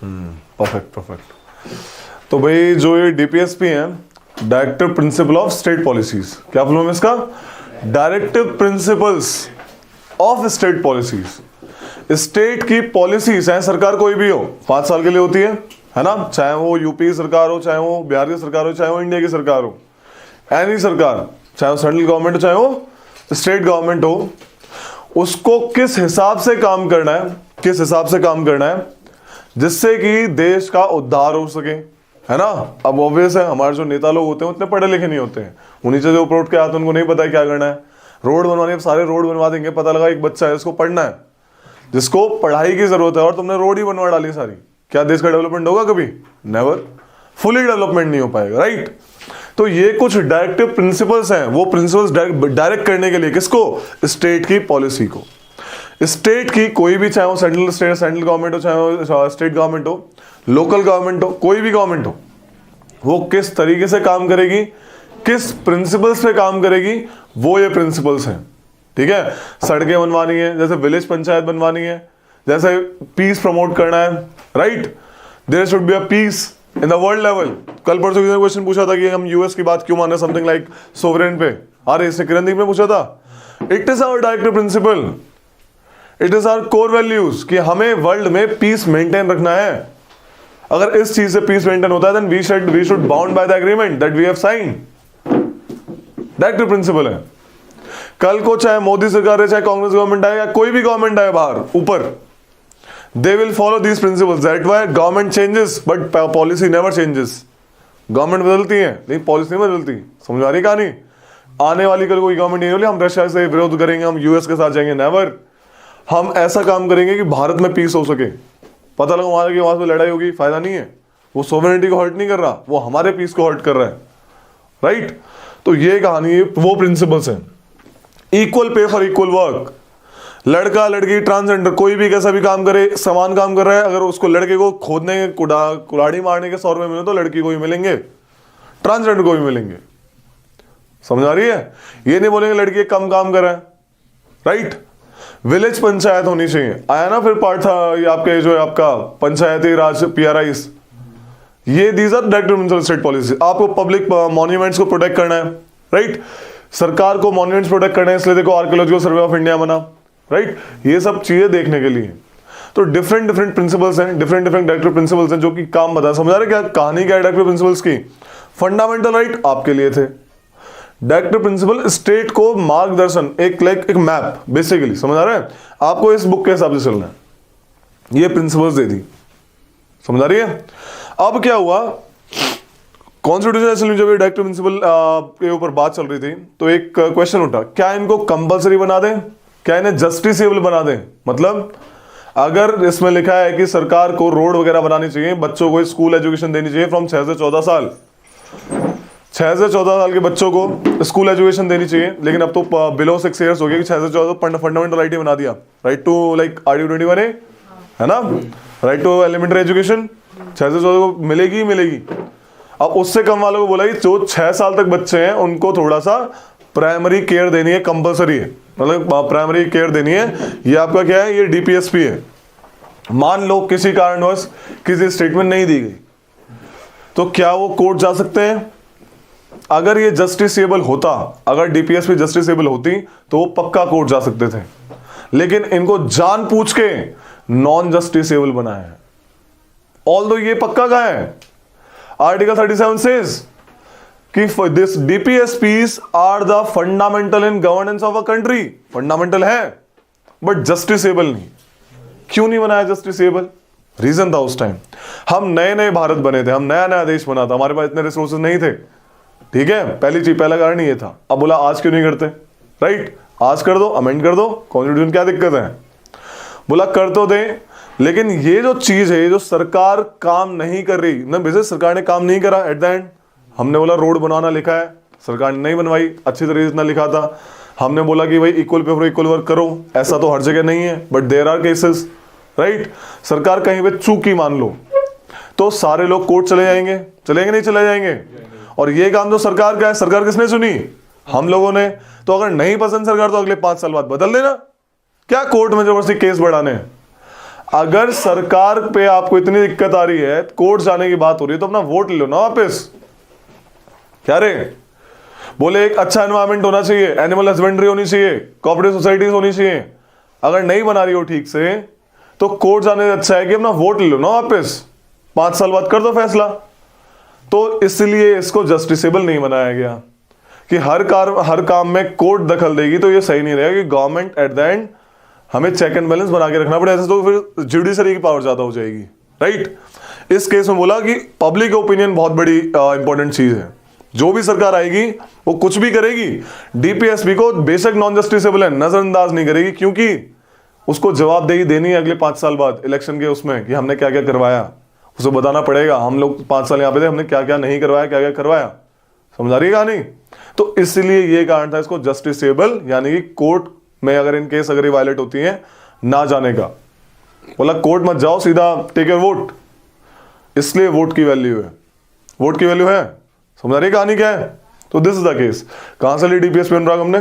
Perfect perfect. तो भाई जो ये डीपीएसपी है, directive principle of state policies, क्या फुल फॉर्म है इसका? Directive principles of state policies. State की पॉलिसीज है, सरकार कोई भी हो 5 साल के लिए होती है ना, चाहे वो यूपी की सरकार हो, चाहे वो बिहार की सरकार हो, चाहे वो इंडिया की सरकार हो, एनी सरकार, चाहे वो सेंट्रल गवर्नमेंट हो, चाहे वो स्टेट गवर्नमेंट हो, उसको किस हिसाब से काम करना है, किस हिसाब से काम करना है जिससे कि देश का उद्धार हो सके, है ना। अब ऑब्वियस है हमारे जो नेता लोग होते हैं उतने पढ़े लिखे नहीं होते हैं, उन्हीं से जो ऊपर उठ के आते हैं उनको नहीं पता है क्या करना है। रोड बनवाने, सारे रोड बनवा देंगे, पता लगा एक बच्चा है इसको पढ़ना है, जिसको पढ़ाई की जरूरत है, और तुमने रोड ही बनवा डाली सारी, क्या देश का डेवलपमेंट होगा? कभी नेवर, फुली डेवलपमेंट नहीं हो पाएगा, राइट। तो ये कुछ डायरेक्टिव प्रिंसिपल्स हैं, वो प्रिंसिपल्स डायरेक्ट करने के लिए किसको? स्टेट की पॉलिसी को। स्टेट की कोई भी, चाहे वो सेंट्रल गवर्नमेंट हो, चाहे वो स्टेट गवर्नमेंट हो, लोकल गवर्नमेंट हो, कोई भी गवर्नमेंट हो, वो किस तरीके से काम करेगी, किस प्रिंसिपल्स पे काम करेगी, वो ये प्रिंसिपल्स हैं, ठीक है। सड़कें बनवानी है, जैसे विलेज पंचायत बनवानी है, जैसे पीस प्रमोट करना है, right. There should be a peace in the world level. कल परसों किसी ने क्वेश्चन पूछा था कि हम यूएस की बात क्यों माने, समथिंग लाइक सोवरेन पे, अरे इसने किरण दीप ने पूछा था। It is our directive principle, it is our core values कि हमें वर्ल्ड में पीस मेंटेन रखना है। अगर इस चीज से पीस मेंटेन होता है then we should bound by the agreement that we have signed. Directive principle है। कल को चाहे मोदी सरकार है, चाहे कांग्रेस गवर्नमेंट आए, या कोई भी गवर्नमेंट आए बाहर ऊपर, they will follow these principles. That's why government changes but policy never changes. Government बदलती है लेकिन पॉलिसी नहीं बदलती। समझ आ रही कहानी? आने वाली कल कोई गवर्नमेंट नहीं होगी हम रशिया से विरोध करेंगे, हम यूएस के साथ जाएंगे, नेवर। हम ऐसा काम करेंगे कि भारत में पीस हो सके। पता लगा वहां पे लड़ाई होगी, फायदा नहीं है। वो सोवरेनिटी को हर्ट नहीं कर रहा, वो हमारे पीस को हर्ट कर रहा है, राइट। तो ये कहानी, वो प्रिंसिपल्स हैं। Equal pay for equal work. लड़का लड़की ट्रांसजेंडर कोई भी कैसा भी काम करे, समान काम कर रहा है, अगर उसको लड़के को खोदने कुल्हाड़ी मारने के 100 रुपए मिले तो लड़की को भी मिलेंगे, ट्रांसजेंडर को भी मिलेंगे। समझ आ रही है? ये नहीं बोलेंगे लड़की कम काम कर रहा है, राइट। विलेज पंचायत होनी चाहिए। आया ना फिर पार्ट था ये आपके जो है आपका पंचायती राज PRIs, ये these are directive state policy. आपको पब्लिक मॉन्यूमेंट्स को प्रोटेक्ट करना है, राइट। सरकार को मॉन्यूमेंट्स प्रोटेक्ट करना है, इसलिए देखो आर्कियोलॉजिकल सर्वे ऑफ इंडिया बना, राइट। ये सब चीजें देखने के लिए तो डिफरेंट प्रिंसिपल्स हैं, डिफरेंट डायरेक्टिव प्रिंसिपल्स हैं जो कि काम बता। समझ आ रहे क्या कहानी क्या है डायरेक्टिव प्रिंसिपल्स की? फंडामेंटल राइट आपके लिए थे। डायरेक्टिव प्रिंसिपल स्टेट को मार्गदर्शन, एक मैप बेसिकली। समझ आ रहा है? आपको इस बुक के हिसाब से चलना है, ये प्रिंसिपल्स दे दी। समझ आ रही है? अब क्या हुआ, कॉन्स्टिट्यूशन असेंबली जब डायरेक्टिव प्रिंसिपल के ऊपर बात चल रही थी तो एक क्वेश्चन उठा, क्या इनको कंपलसरी बना दें, क्या इन्हें जस्टिसेबल बना दें? मतलब अगर इसमें लिखा है कि सरकार को रोड वगैरह बनानी चाहिए, बच्चों को स्कूल एजुकेशन देनी चाहिए फ्रॉम 6 से 14 साल, 6 से 14 साल के बच्चों को स्कूल एजुकेशन देनी चाहिए, लेकिन अब तो बिलो 6 ईयर्स हो गया कि 6 से 14 फंडामेंटल राइट ही बना दिया, right to like RU 21A, है ना, राइट टू एलिमेंट्री एजुकेशन 6 से 14 को मिलेगी ही मिलेगी। अब उससे कम वालों को बोला कि जो 6 साल तक बच्चे हैं उनको थोड़ा सा प्राइमरी केयर देनी है, कंपलसरी है, मतलब प्राइमरी केयर देनी है। ये आपका क्या है? ये DPSP है। मान लो किसी कारणवश किसी स्टेटमेंट नहीं दी गई तो क्या वो कोर्ट जा सकते हैं? अगर ये जस्टिसेबल होता, अगर DPSP जस्टिसेबल होती तो वो पक्का कोर्ट जा सकते थे, लेकिन इनको जानबूझ के नॉन जस्टिसेबल बनाया है। ऑल्दो ये पक्का कहां है? आर्टिकल 37 सेज कि this DPSPs are the fundamental in governance of a country. Fundamental है बट जस्टिसेबल नहीं। क्यों नहीं बनाया जस्टिसेबल? रीजन था उस टाइम हम नए भारत बने थे, हम नया देश बना था, हमारे पास इतने रिसोर्सेज नहीं थे, ठीक है। पहला कारण ये था। अब बोला आज क्यों नहीं करते, राइट? आज कर दो, अमेंड कर दो कॉन्स्टिट्यूशन, क्या दिक्कत है? बोला कर तो दे, लेकिन ये जो चीज है, जो सरकार काम नहीं कर रही ना, बिजनेस सरकार ने काम नहीं करा। एट द एंड हमने बोला रोड बनाना लिखा है, सरकार ने नहीं बनवाई अच्छी तरीके से, ना लिखा था। हमने बोला कि भाई equal pay for equal work करो, ऐसा तो हर जगह नहीं है, but there are cases, right. सरकार कहीं पे चूकी मान लो तो सारे लोग कोर्ट चले जाएंगे, नहीं चले जाएंगे। और ये काम जो सरकार का है, सरकार किसने चुनी? हम लोगों ने। तो अगर नहीं पसंद सरकार तो अगले 5 साल बाद बदल देना, क्या कोर्ट में जबरदस्ती केस बढ़ाने। अगर सरकार पे आपको इतनी दिक्कत आ रही है, कोर्ट जाने की बात हो रही है, तो अपना वोट ले लो ना वापस। क्या रे, बोले एक अच्छा एनवायरमेंट होना चाहिए, एनिमल हस्बेंड्री होनी चाहिए, कोऑपरेटिव सोसाइटीज होनी चाहिए। अगर नहीं बना रही हो ठीक से, तो कोर्ट जाने से अच्छा है कि अपना वोट ले लो ना वापस, 5 साल बाद कर दो फैसला। तो इसलिए इसको जस्टिसेबल नहीं बनाया गया कि हर काम में कोर्ट दखल देगी, तो ये सही नहीं रहेगा कि गवर्नमेंट एट द एंड हमें चेक एंड बैलेंस बना के रखना पड़ेगा, ऐसे तो फिर जुडिशरी की पावर ज्यादा हो जाएगी, राइट। इस केस में बोला कि पब्लिक ओपिनियन बहुत बड़ी इंपॉर्टेंट चीज है। जो भी सरकार आएगी वो कुछ भी करेगी, डीपीएसपी को बेशक नॉन जस्टिसेबल है, नजरअंदाज नहीं करेगी, क्योंकि उसको जवाबदेही देनी है अगले 5 साल बाद इलेक्शन के उसमें कि हमने क्या क्या करवाया, उसे बताना पड़ेगा। हम लोग 5 साल यहाँ पे थे, हमने क्या क्या नहीं करवाया, क्या क्या करवाया, समझा रही है कहानी। तो इसलिए ये कारण था इसको जस्टिसेबल, यानी कि कोर्ट में अगर इन केस अगर ये वायलेट होती है, ना जाने का। बोला कोर्ट मत जाओ, सीधा टेक योर वोट। इसलिए वोट की वैल्यू है, वोट की वैल्यू है, समझा रही कहानी क्या है। तो दिस इज द केस। कहां से ली डीपीएसपी अनुराग हमने?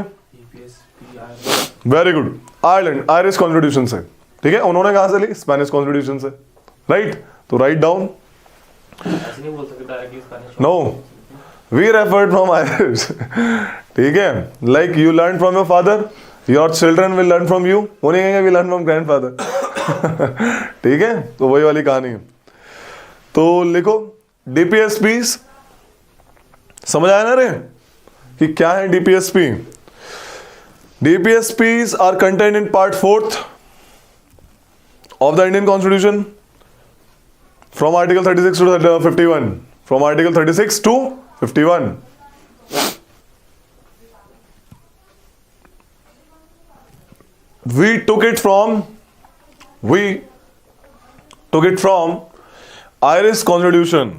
Very good, Ireland, Irish constitution से। ठीक है, उन्होंने कहां से ली? स्पेनिश कॉन्स्टिट्यूशन से, राइट। तो write down, no, we referred from Irish. ठीक है, like you learn from your father, your children will learn from you, वो नहीं कहेंगे वी लर्न फ्रॉम ग्रैंडफादर। ठीक है, तो वही वाली कहानी है। तो लिखो डीपीएसपी, समझ आया ना रे कि क्या है DPSP? DPSPs are content in part 4th of the Indian Constitution from Article 36 to 51. From Article 36 to 51. We took it from Irish Constitution,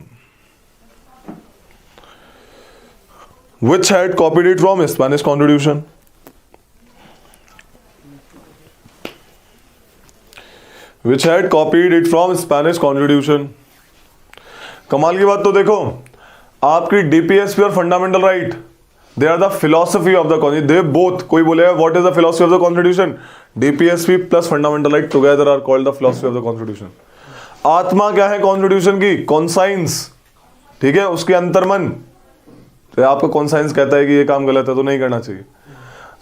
which had copied it from Spanish Constitution. Which had copied it from Spanish Constitution. कमाल की बात तो देखो, आपकी DPSP और fundamental right, they are the philosophy of the constitution, they both. कोई बोलेगा what is the philosophy of the constitution? DPSP plus fundamental right together are called the philosophy of the constitution. आत्मा क्या है constitution की? Conscience. ठीक है, उसके अंतर्मन। तो आपका कॉन्साइंस कहता है कि ये काम गलत है तो नहीं करना चाहिए,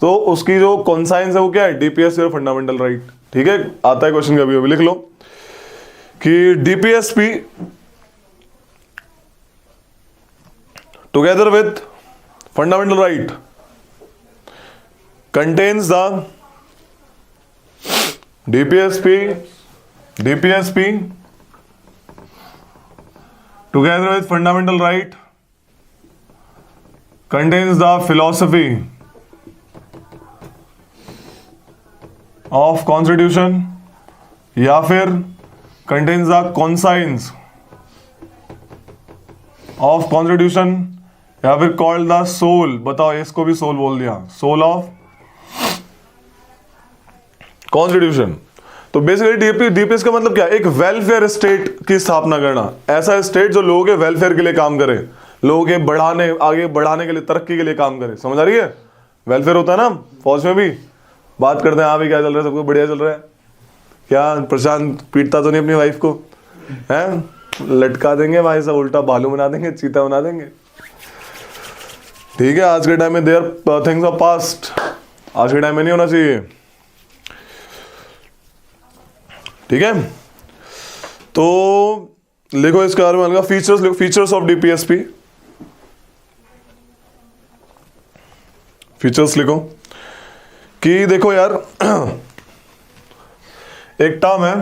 तो उसकी जो कॉन्साइंस है वो क्या है? डीपीएसपी और फंडामेंटल राइट। ठीक है, आता है क्वेश्चन कभी अभी, लिख लो कि DPSP together with fundamental right contains the DPSP together with fundamental right contains the philosophy of constitution या फिर contains the conscience of constitution या फिर called the soul। बताओ, इसको भी soul बोल दिया, soul of constitution। तो बेसिकली डीपीएस का मतलब क्या? एक वेलफेयर स्टेट की स्थापना करना, ऐसा स्टेट जो लोगों के वेलफेयर के लिए काम करे, लोगों के आगे बढ़ाने के लिए, तरक्की के लिए काम करे। समझ आ रही है? वेलफेयर होता है ना, फौज में भी बात करते हैं, हाँ भी क्या चल रहा है, सबको बढ़िया चल रहा है क्या? प्रशांत पीटता तो नहीं अपनी वाइफ को, है? लटका देंगे भाई साहब, उल्टा भालू बना देंगे, चीता बना देंगे। ठीक है, आज के टाइम में देयर थिंग्स आर पास्ट, आज के टाइम में नहीं होना चाहिए। ठीक है, तो लिखो इसके बारे में, फीचर्स लिखो, फीचर्स ऑफ डीपीएसपी। फीचर्स लिखो कि देखो यार, एक टर्म है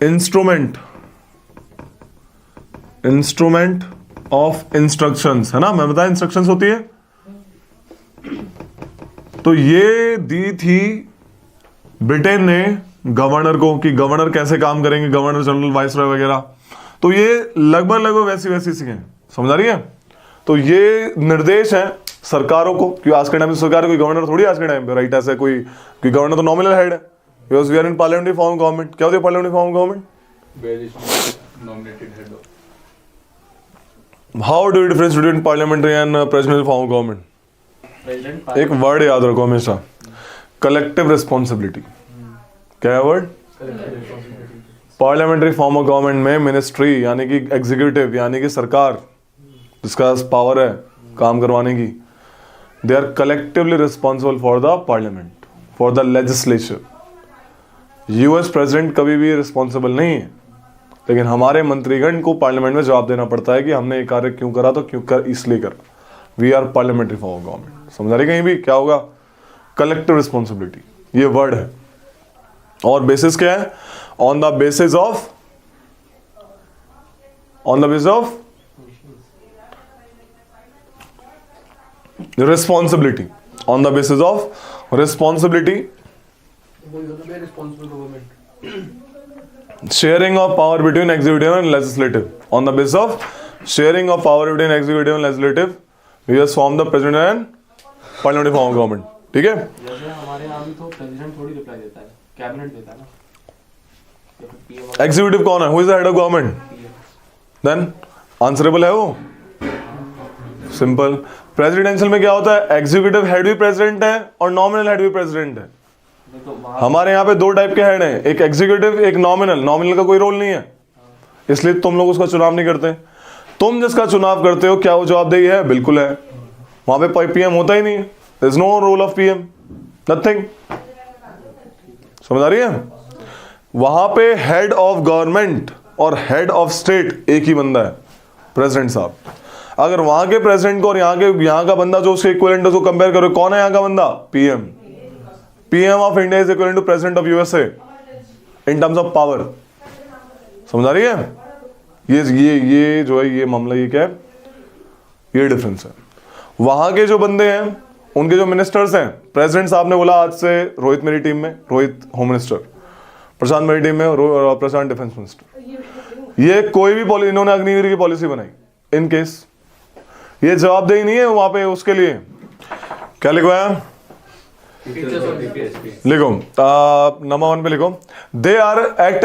इंस्ट्रूमेंट ऑफ इंस्ट्रक्शंस, है ना? मैं बताया इंस्ट्रक्शंस होती है, तो ये दी थी ब्रिटेन ने गवर्नर को कि गवर्नर कैसे काम करेंगे, गवर्नर जनरल, वाइसरॉय वगैरह। तो ये लगभग वैसी सी हैं, समझ आ रही है? तो ये निर्देश है सरकारों को, कि आज के टाइम में सरकार कोई गवर्नर थोड़ी आज के टाइम पे, राइट? ऐसे कोई गवर्नर तो नॉमिनल हेड है, because we are in parliamentary form government. क्या होती है parliamentary form government? How do you difference between parliamentary and presidential form government? एक वर्ड याद रखो हमेशा, कलेक्टिव रिस्पॉन्सिबिलिटी। क्या है word? Parliamentary form of government में मिनिस्ट्री यानी कि एग्जीक्यूटिव यानी कि सरकार जिसका पावर है काम करवाने की, they are collectively responsible for the parliament, for the legislature. US president कभी भी रिस्पॉन्सिबल नहीं है, लेकिन हमारे मंत्रीगण को पार्लियामेंट में जवाब देना पड़ता है कि हमने ये कार्य क्यों करा, तो क्यों कर, इसलिए करा। We are parliamentary form of government. समझ आ रही कहीं भी क्या होगा? कलेक्टिव रिस्पॉन्सिबिलिटी, ये वर्ड है। और बेसिस क्या है? On the basis of responsibility, on the basis of responsibility, sharing of power between executive and legislative. On the basis of sharing of power between executive and legislative, we just form the president and parliamentary form of government. ठीक है? जैसे हमारे यहाँ भी तो president थोड़ी reply देता है, कैबिनेट देता है ना। एग्जीक्यूटिव कौन है? Who is the head of government? Then answerable है वो? सिंपल। प्रेसिडेंशियल में क्या होता है? एग्जीक्यूटिव हेड भी प्रेसिडेंट है और नॉमिनल हेड भी प्रेसिडेंट है। हमारे यहाँ पे दो टाइप के हेड हैं, एक एग्जीक्यूटिव एक नॉमिनल। नॉमिनल का कोई रोल नहीं है, इसलिए तुम लोग उसका चुनाव नहीं करते। तुम जिसका चुनाव करते हो क्या वो जवाबदेही है? बिल्कुल है। वहां पे पीएम होता ही नहीं, there is no role of PM, nothing. समझ आ रही है? वहां पे हेड ऑफ गवर्नमेंट और हेड ऑफ स्टेट एक ही बंदा है, प्रेसिडेंट साहब। अगर वहां के प्रेसिडेंट को और यहाँ का बंदा जो उसके इक्विवेलेंट है उसको कंपेयर करो, कौन है यहाँ का बंदा? PM. PM of India is equivalent to President of USA in terms of power. समझ आ रही है? ये जो है ये मामला, ये क्या है? ये डिफरेंस है। वहां के जो बंदे हैं उनके जो मिनिस्टर्स हैं, प्रेसिडेंट साहब ने बोला आज से रोहित मेरी टीम में, रोहित होम मिनिस्टर, प्रशांत मेरी टीम में और प्रशांत डिफेंस मिनिस्टर। ये कोई भी पॉलिसी, इन्होंने अग्निवीर की पॉलिसी बनाई इन केस, ये जवाबदेही नहीं है वहां पे उसके लिए। क्या लिखवाया? लिखो नंबर 1 पे लिखो, they are act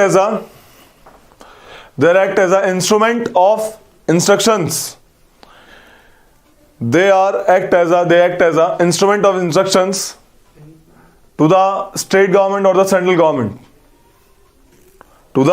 as a instrument of instructions. They act as a instrument of instructions to the state government और the central government, to the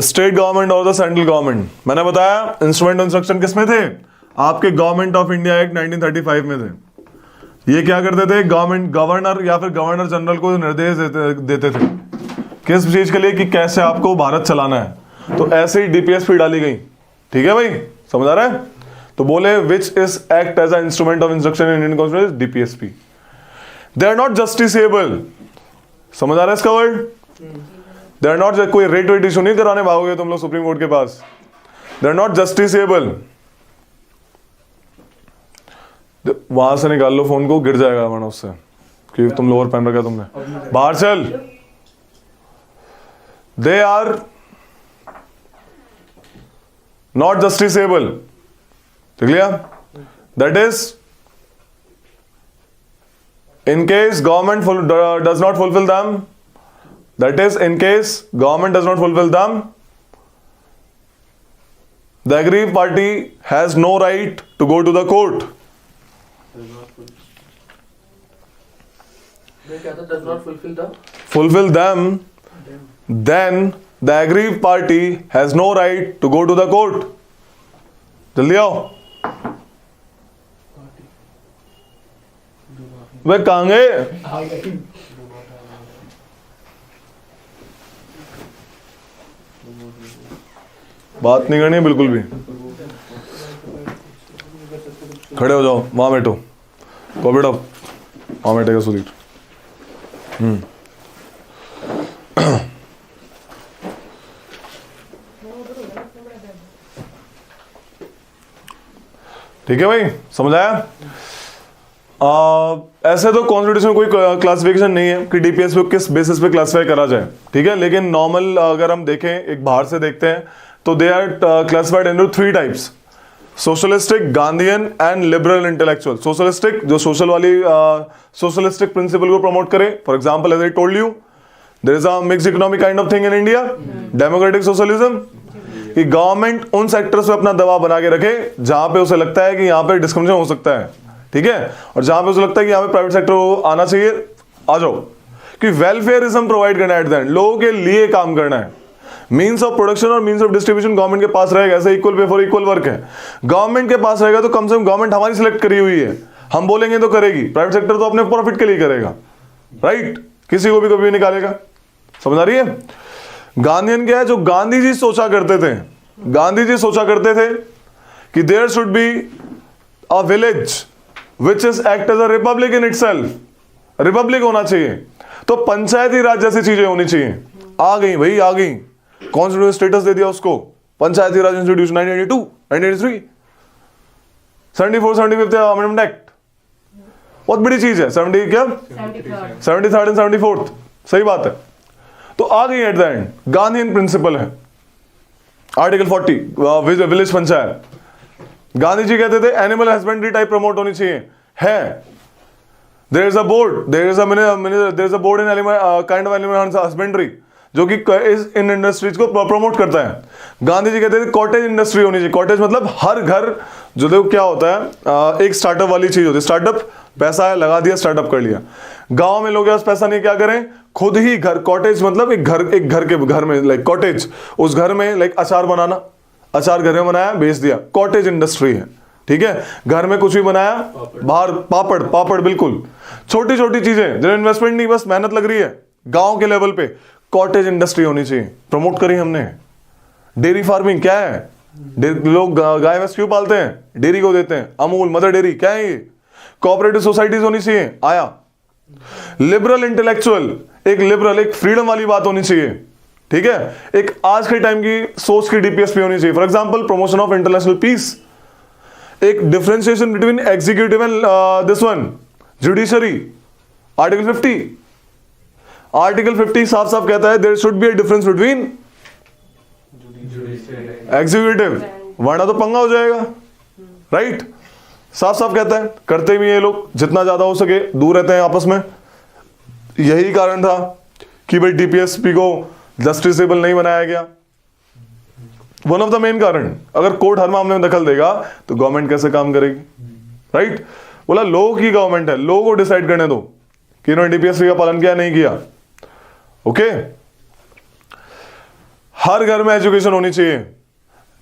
state government और द सेंट्रल गवर्नमेंट। मैंने बताया इंस्ट्रूमेंट ऑफ इंस्ट्रक्शन किसमें थे? आपके government of India act 1935 में थे। ये क्या करते थे? गवर्नर या फिर गवर्नर जनरल को निर्देश देते थे किस चीज के लिए, कि कैसे आपको भारत चलाना है। तो ऐसे ही डीपीएसपी डाली गई। ठीक है भाई, समझ आ रहा है? तो बोले which is act as a instrument of instruction in Indian constitution, DPSP. They are not justiciable. समझ आ रहा है इसका वर्ड? दे आर नॉट, कोई रेट वेट इशू नहीं कराने भागोगे तुम लोग सुप्रीम कोर्ट के पास। They are not justiciable. वहां से निकाल लो फोन को, गिर जाएगा वरना उससे, क्योंकि तुम लोअर पहन रखा तुमने। बाहर चल। They are not justiciable. ठीक लिया? That is in case government does not fulfil them, that is in case government does not fulfill them, the aggrieved party has no right to go to the court. Does not fulfill them, then the aggrieved party has no right to go to the court. जल्दी आओ। वे कहाँ गए? बात नहीं करनी बिल्कुल भी। खड़े हो जाओ, वहां बैठो। को बैठो, वहां बैठेगा सुधीर। ठीक है भाई, समझ आया? ऐसे तो कॉन्स्टिट्यूशन में कोई क्लासिफिकेशन नहीं है कि डीपीएस को किस बेसिस पे क्लासिफाई करा जाए। ठीक है, लेकिन नॉर्मल अगर हम देखें, एक बाहर से देखते हैं, तो they are classified into 3 types: socialistic, Gandhian and liberal intellectual. Socialistic, जो सोशल वाली सोशलिस्टिक प्रिंसिपल को प्रमोट करे। For example, as I told you, there is a mixed economic kind of thing in India, democratic socialism, कि government उन sectors पे अपना दबाव बना के रखे जहां पे उसे लगता है कि यहाँ पे डिस्क्रिमिनेशन हो सकता है। ठीक है, और जहां पे उसे लगता है कि यहाँ पे प्राइवेट सेक्टर आना चाहिए, आ जाओ। कि वेलफेयरिज्म प्रोवाइड करना है, एट द एंड लोगों के लिए काम करना है। मीन्स ऑफ प्रोडक्शन और मीन्स ऑफ डिस्ट्रीब्यूशन गवर्नमेंट के पास रहेगा, ऐसे equal pay for equal work है, गवर्नमेंट के पास रहेगा तो कम से कम गवर्नमेंट हमारी सिलेक्ट करी हुई है, हम बोलेंगे तो करेगी। प्राइवेट सेक्टर तो अपने प्रॉफिट के लिए करेगा, राइट, किसी को भी कभी निकालेगा। समझ आ रही है? गांधीयन क्या है? जो गांधी जी सोचा करते थे, गांधी जी सोचा करते थे कि there should be a village which is act as a republic in itself. Republic होना चाहिए तो पंचायती राज जैसी चीजें होनी चाहिए। आ गई भाई, आ गई, कॉन्स्टिट्यूशन स्टेटस दे दिया उसको, पंचायती राज इंस्टीट्यूशन 1982, 1983, 74, 75 अमेंडमेंट एक्ट, बहुत बड़ी चीज है। 70 क्या 73rd एंड 74th, सही बात है। तो आ गई at the end, Gandhian principle है। आर्टिकल 40 विलेज पंचायत, गांधी जी कहते थे एनिमल हस्बेंड्री टाइप प्रमोट होनी चाहिए, है। There is a board, there is a board in kind of animal husbandry जो कि इन इंडस्ट्रीज को प्रमोट करता है। गांधी जी कहते थे कॉटेज इंडस्ट्री होनी चाहिए। कॉटेज मतलब हर घर, जो देखो क्या होता है, एक स्टार्टअप वाली चीज होती है। स्टार्टअप, पैसा है, लगा दिया, स्टार्टअप कर लिया। गांव में लोग पैसा नहीं, क्या करें, खुद ही घर, कॉटेज मतलब एक घर में, लाइक कॉटेज, उस घर में लाइक अचार बनाना, अचार घर में बनाया, बेच दिया, कॉटेज इंडस्ट्री है। ठीक है, घर में कुछ भी बनाया, बाहर पापड़, बिल्कुल छोटी छोटी चीजें जिन्हें इन्वेस्टमेंट नहीं, बस मेहनत लग रही है, गांव के लेवल पे कॉटेज इंडस्ट्री होनी चाहिए, प्रमोट करी हमने। डेयरी फार्मिंग क्या है, लोग गाय भैंस क्यों पालते हैं, डेयरी को देते हैं, अमूल, मदर डेयरी, क्या है ये, कोऑपरेटिव सोसाइटीज होनी चाहिए, आया। लिबरल इंटेलेक्चुअल, एक लिबरल, एक फ्रीडम वाली बात होनी चाहिए। ठीक है, एक आज के टाइम की सोच की डीपीएसपी होनी चाहिए। For example promotion of international peace, एक differentiation between executive and this one judiciary. Article 50 साफ साफ कहता है there should be a difference between executive, वरना तो पंगा हो जाएगा, राइट। साफ साफ कहता है, करते भी ये लोग जितना ज्यादा हो सके दूर रहते हैं आपस में। यही कारण था कि भाई डीपीएसपी को जस्टिसेबल नहीं बनाया गया, वन ऑफ द मेन कारण। अगर कोर्ट हर मामले में दखल देगा तो गवर्नमेंट कैसे काम करेगी, राइट। बोला लोगों की गवर्नमेंट है, लोगों को डिसाइड करने दो कि इन्होंने डीपीएसपी का पालन किया नहीं किया। ओके, हर घर में एजुकेशन होनी चाहिए।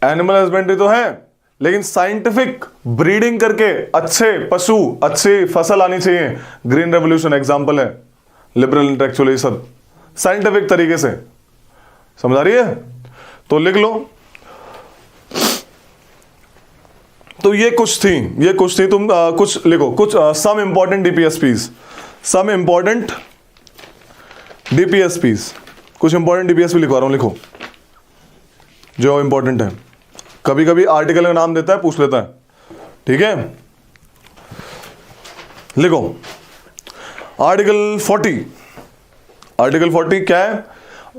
एनिमल हस्बेंड्री तो है, लेकिन साइंटिफिक ब्रीडिंग करके अच्छे पशु, अच्छी फसल आनी चाहिए। ग्रीन रेवोल्यूशन एग्जांपल है, लिबरल इंटेलेक्चुअल, ये सब साइंटिफिक तरीके से। समझ आ रही है? तो लिख लो। तो ये कुछ थी, तुम कुछ लिखो, कुछ some important DPSPs, some important DPSPs, कुछ इंपॉर्टेंट डीपीएसपी लिखवा रहा हूं, लिखो जो इंपॉर्टेंट है। कभी कभी आर्टिकल का नाम देता है, पूछ लेता है, ठीक है। लिखो आर्टिकल 40, आर्टिकल 40 क्या है,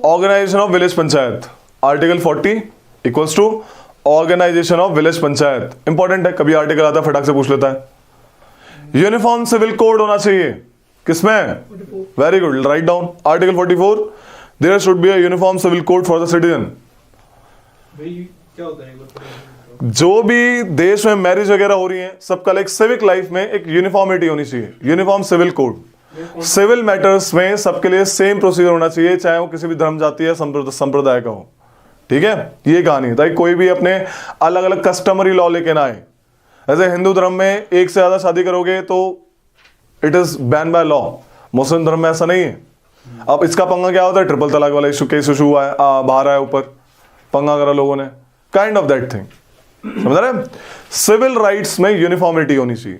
organization of village panchayat. Article 40 equals to organization of village panchayat. Important है, कभी आर्टिकल आता है फटाक से पूछ लेता है। यूनिफॉर्म सिविल कोड होना चाहिए, किसमें, very good, write down. Article 44 there should be a uniform civil code for the citizen. क्या होता है? जो भी देश में मैरिज वगैरह हो रही है, सबका लाइक सिविक लाइफ में एक यूनिफॉर्मिटी होनी चाहिए, uniform civil code. Civil matters में सबके लिए सेम प्रोसीजर होना चाहिए, चाहे वो किसी भी धर्म, जाति या संप्रदाय का हो। ठीक है, ये कहानी है, ताकि कोई भी अपने अलग अलग कस्टमरी लॉ लेके ना आए। ऐसे हिंदू धर्म में एक से ज्यादा शादी करोगे तो it is ban by law, Muslim धर्म में ऐसा नहीं है। अब इसका पंगा क्या होता है, ट्रिपल तलाक वाला इशू, केस इशू हुआ है, बाहर आया ऊपर, पंगा करा लोगों ने, काइंड ऑफ दैट थिंग। समझ रहे हैं? सिविल राइट्स में यूनिफॉर्मिटी होनी चाहिए,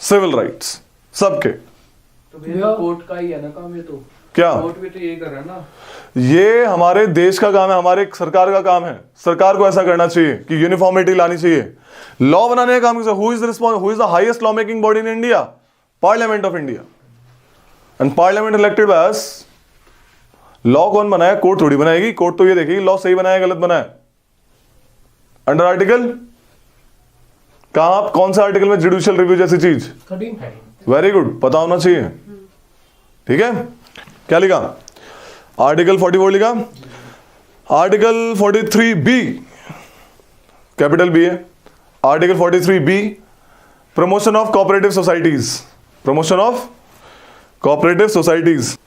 सिविल राइट्स सबके। तो भैया कोर्ट का ही है ना काम, ये तो क्या कोर्ट भी तो ये कर रहा है ना। ये हमारे देश का काम है, हमारे सरकार का काम है। सरकार को ऐसा करना चाहिए कि यूनिफॉर्मिटी लानी चाहिए। लॉ बनाने का काम किसका, who is the highest law making body in India, parliament of India, and parliament elected by us. Law कौन बनाया, कोर्ट थोड़ी बनाएगी, कोर्ट तो ये देखेगी लॉ सही बनाया गलत बनाया। अंडर आर्टिकल कहां, कौन सा आर्टिकल में जुडिशियल रिव्यू जैसी चीज, वेरी गुड, पता होना चाहिए। ठीक है, क्या लिखा, आर्टिकल 44 लिखा। आर्टिकल 43B, कैपिटल बी है। Article 43B, promotion of cooperative societies, promotion of cooperative societies.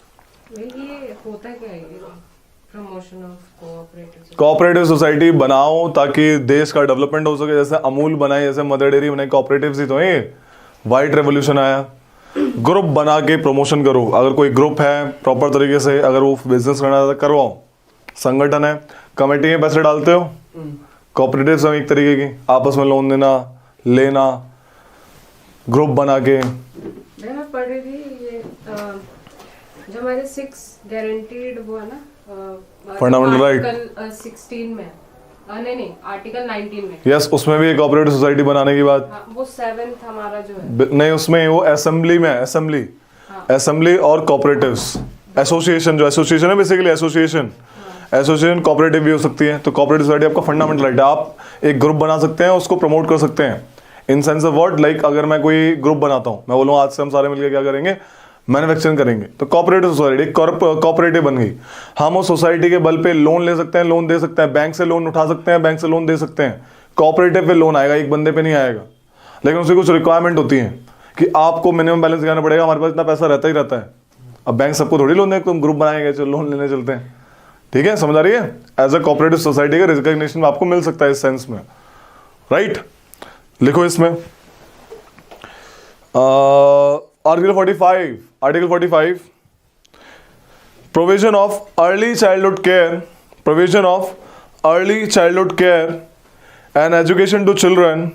promotion of cooperative society. Cooperative society बनाओ ताकि देश का डेवलपमेंट हो सके। जैसे अमूल बनाई, जैसे मदर डेयरी बनाई, कोऑपरेटिव ही तो है। वाइट रेवोल्यूशन आया। ग्रुप बना के प्रमोशन करो। अगर कोई ग्रुप है प्रॉपर तरीके से, अगर वो बिजनेस करना है तो करवाओ। संगठन है, कमेटी में पैसे डालते हो। कोऑपरेटिव सब एक तरीके की, आपस में लोन देना लेना, ग्रुप बना के। मैं पढ़ रही थी ये जो हमारे 6 गारंटीड वो है ना Fundamental right. आर्टिकल 16 में नहीं आर्टिकल 19 में। यस, उसमें भी एक कोऑपरेटिव सोसाइटी बनाने की बात। हाँ, वो 7th हमारा जो है नहीं, उसमें वो असेंबली में, असेंबली असेंबली और कोऑपरेटिव्स एसोसिएशन, जो एसोसिएशन है बेसिकली एसोसिएशन, एसोसिएशन कोऑपरेटिव भी हो सकती है। तो कोऑपरेटिव सोसाइटी आपका फंडामेंटल राइट है। आप एक ग्रुप बना सकते हैं, उसको प्रमोट कर सकते हैं। In sense of word, like अगर मैं कोई ग्रुप बनाता हूँ, मैं बोलूँ आज से हम सारे मिलकर क्या करेंगे, मैन्युफैक्चरिंग करेंगे, तो कोऑपरेटिव सोसाइटी कोऑपरेटिव बन गई। हम उस सोसाइटी के बल पे लोन ले सकते हैं, लोन दे सकते हैं, बैंक से लोन उठा सकते हैं, बैंक से लोन दे सकते हैं। कोऑपरेटिव पे लोन आएगा, एक बंदे पे नहीं आएगा। लेकिन उसकी कुछ रिक्वायरमेंट होती है कि आपको मिनिमम बैलेंस दिखाना पड़ेगा। हमारे पास इतना पैसा रहता ही रहता है। अब बैंक सबको थोड़ी लोन दे, तुम ग्रुप बनाएंगे चलो लोन लेने चलते हैं। ठीक है, समझ आ रही है? एज अ कोऑपरेटिव सोसाइटी का रिकॉग्निशन आपको मिल सकता है इस सेंस में, राइट? लिखो इसमें article 45 provision of early childhood care, provision of early childhood care and education to children,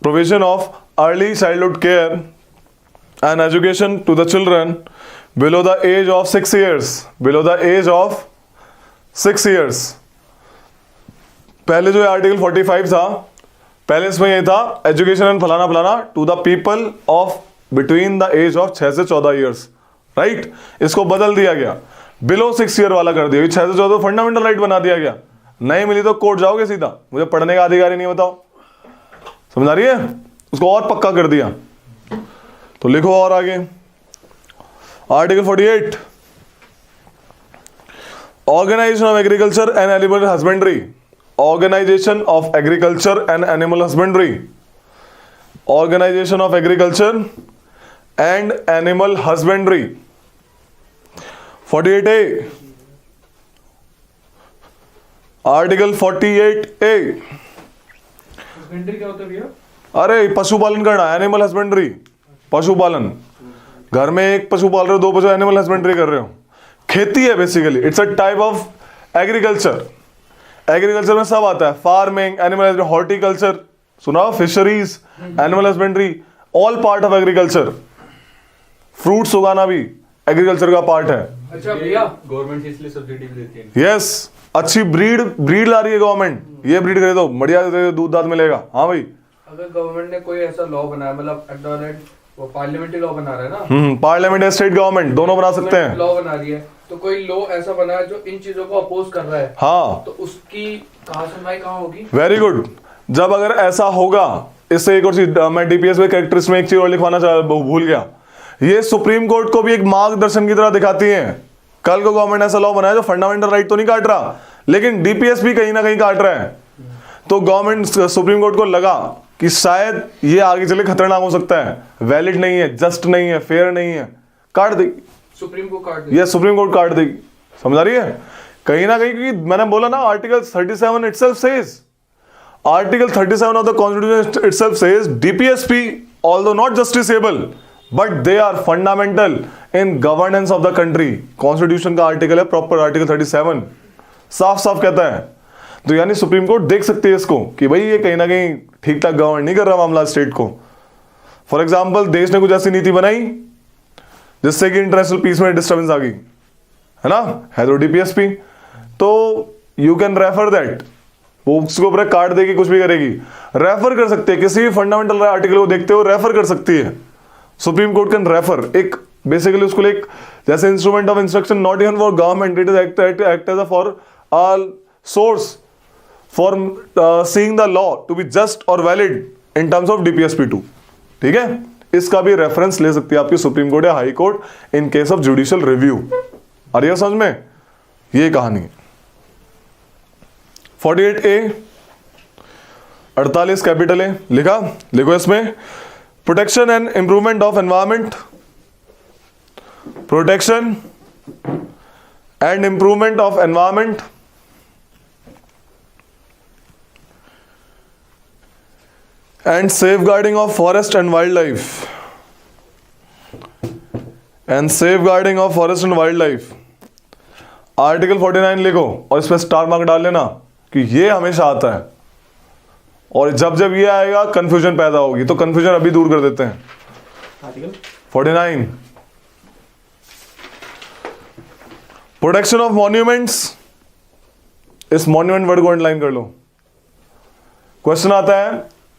provision of early childhood care and education to the children below the age of 6 years, below the age of 6 years। पहले जो article 45 था, पहले इसमें ये था education and फलाना फलाना to the people of between the age of 6 से 14 ईयर्स, राइट? इसको बदल दिया गया, बिलो 6 ईयर वाला कर दिया। 6 से 14 फंडामेंटल राइट बना दिया गया। नहीं मिली तो कोर्ट जाओगे सीधा, मुझे पढ़ने का अधिकार ही नहीं, बताओ। समझ आ रही है? उसको और पक्का कर दिया। तो लिखो और आगे article 48 organization of agriculture and animal husbandry, organization of agriculture and animal husbandry, organization of agriculture and animal husbandry. 48A article 48A husbandry क्या होता है भैया? अरे पशुपालन करना, एनिमल हस्बेंड्री, पशुपालन। घर में एक पशु पाल रहे हो, 2 पशु, एनिमल हस्बेंड्री कर रहे हो। खेती है basically, it's a type of agriculture. Agriculture में सब आता है, फार्मिंग, एनिमल हस्बेंड्री, हॉर्टिकल्चर, सुना, fisheries, animal husbandry, all part of agriculture. Fruits उगाना भी एग्रीकल्चर का पार्ट है। अच्छा भैया, गवर्नमेंट इसलिए सब्सिडी भी देती है। यस, अच्छी ब्रीड ला रही है गवर्नमेंट, ये ब्रीड खरीदो, बढ़िया दूध दाद मिलेगा। हाँ भाई, अगर गवर्नमेंट ने कोई ऐसा लॉ बनाया, मतलब एट वो पार्लियामेंट्री लॉ बना रहा है ना, पार्लियामेंट या स्टेट गवर्नमेंट दोनों बना सकते हैं। लॉ बना रही है, तो कोई लॉ ऐसा बना है जो इन चीजों को अपोज कर रहा है, हाँ, तो उसकी कहाँ सुनवाई कहाँ होगी? Very good. जब अगर ऐसा होगा, इससे एक और चीज मैं डीपीएस में कैरेक्टर्स में एक चीज और लिखवाना भूल गया, ये सुप्रीम कोर्ट को भी एक मार्गदर्शन की तरह दिखाती है। कल को गवर्नमेंट ऐसा लॉ बनाया जो फंडामेंटल राइट तो नहीं काट रहा, लेकिन डीपीएस भी कहीं ना कहीं काट रहा है, तो गवर्नमेंट सुप्रीम कोर्ट को लगा कि शायद ये आगे चले खतरनाक हो सकता है, वैलिड नहीं है, जस्ट नहीं है, फेयर नहीं है, काट देगी सुप्रीम कोर्ट काट देगी। ये सुप्रीम कोर्ट काट देगी। समझ आ रही है? कहीं ना कहीं, क्योंकि मैंने बोला ना article 37 itself says, Article 37 of the Constitution itself says DPSP, although not justiciable, but they are fundamental in governance of the country। Constitution का आर्टिकल है प्रॉपर, आर्टिकल 37 साफ साफ कहता है। तो यानी सुप्रीम कोर्ट देख सकती है इसको कि भाई ये कहीं ना कहीं ठीक ठाक गवर्न नहीं कर रहा मामला स्टेट को। फॉर एग्जाम्पल, देश ने कुछ ऐसी नीति बनाई जिससे कि इंटरनेशनल पीस में डिस्टर्बेंस आ गई, है ना, है तो डीपीएसपी, तो यू कैन रेफर दैट, वो उसके ऊपर काट देगी, कुछ भी करेगी, रेफर कर सकते हैं, किसी भी फंडामेंटल आर्टिकल को देखते हो रेफर कर सकती है। सुप्रीम कोर्ट कैन रेफर, एक बेसिकली उसको एक जैसे instrument of instruction, not even for government, it is act as a for source for seeing the law to be just और valid in terms of DPSP2। ठीक है, इसका भी reference ले सकती है आपकी सुप्रीम कोर्ट या high court in case of judicial review. आ रही है समझ में? ये कहानी 48A 48 कैपिटल है लिखा, लिखो इसमें protection and improvement of environment, protection and improvement of environment, and safeguarding of forest and wildlife, and safeguarding of forest and wild life. Article 49 लिखो और इस पर स्टार मार्क डाल लेना कि ये हमेशा आता है, और जब जब ये आएगा कंफ्यूजन पैदा होगी, तो कंफ्यूजन अभी दूर कर देते हैं। Article 49, protection of monuments. इस मॉन्यूमेंट वर्ड को अंडरलाइन कर लो। क्वेश्चन आता है,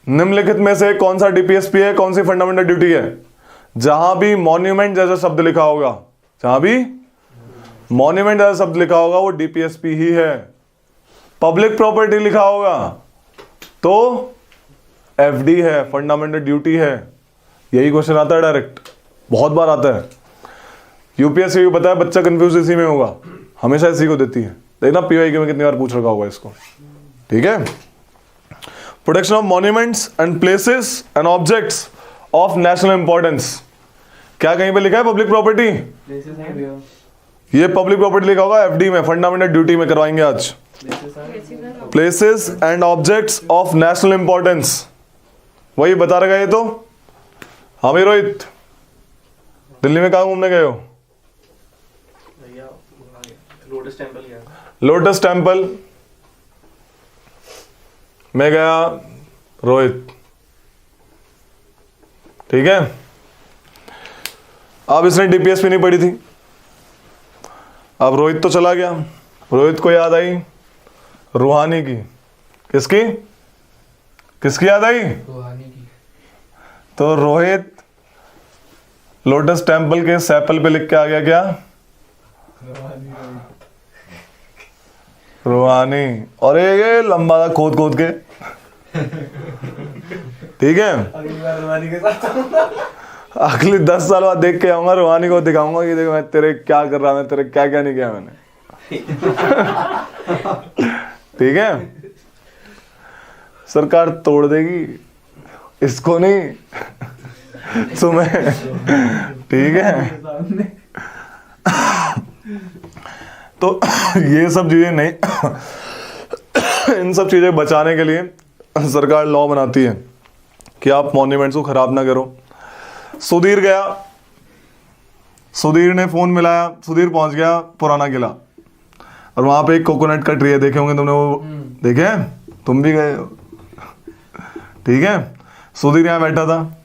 निम्नलिखित में से कौन सा डीपीएसपी है, कौन सी फंडामेंटल ड्यूटी है? जहां भी मॉन्यूमेंट जैसा शब्द लिखा होगा, जहां भी मॉन्यूमेंट जैसा शब्द लिखा होगा वो डीपीएसपी ही है। पब्लिक प्रॉपर्टी लिखा होगा तो एफडी है, फंडामेंटल ड्यूटी है। यही क्वेश्चन आता है डायरेक्ट, बहुत बार आता है। यूपीएससी को पता है बच्चा कंफ्यूज इसी में होगा, हमेशा इसी को देती है। देखना पीवाईक्यू में कितनी बार पूछ रखा होगा इसको। ठीक है, protection of monuments and places and objects of national importance. क्या कहीं पे लिखा है पब्लिक प्रॉपर्टी? प्लेसेस हैं भैया, ये पब्लिक प्रॉपर्टी लिखा होगा एफडी में, फंडामेंटल ड्यूटी में करवाएंगे आज। प्लेसेस हैं। Places and objects of national importance, वही बता रखा है ये तो। हाँ भाई रोहित, दिल्ली में कहाँ घूमने गए हो? भैया लोटस टेम्पल गया। लोटस टेम्पल में गया रोहित। ठीक है, अब इसने डीपीएसपी नहीं पढ़ी थी। अब रोहित तो चला गया, रोहित को याद आई रूहानी की। किसकी? किसकी याद आई? रूहानी की। तो रोहित लोटस टेम्पल के सैपल पे लिख के आ गया क्या? रूहानी। और ये लंबा था खोद खोद के। ठीक है, अगली बार रूहानी के साथ अगली 10 साल बाद देख के आऊंगा, रूहानी को दिखाऊंगा कि देखो मैं तेरे क्या कर रहा, मैं तेरे क्या क्या नहीं किया मैंने। ठीक है, सरकार तोड़ देगी इसको नहीं, तुम्हें। ठीक है, तो ये सब चीजें नहीं, इन सब चीजें बचाने के लिए सरकार लॉ बनाती है कि आप मॉन्यूमेंट्स को खराब ना करो। सुधीर गया, सुधीर ने फोन मिलाया, सुधीर पहुंच गया पुराना किला, और वहां पे एक कोकोनट का ट्री है, देखे होंगे तुमने वो, देखे हैं? तुम भी गए हो। ठीक है, सुधीर यहां बैठा था,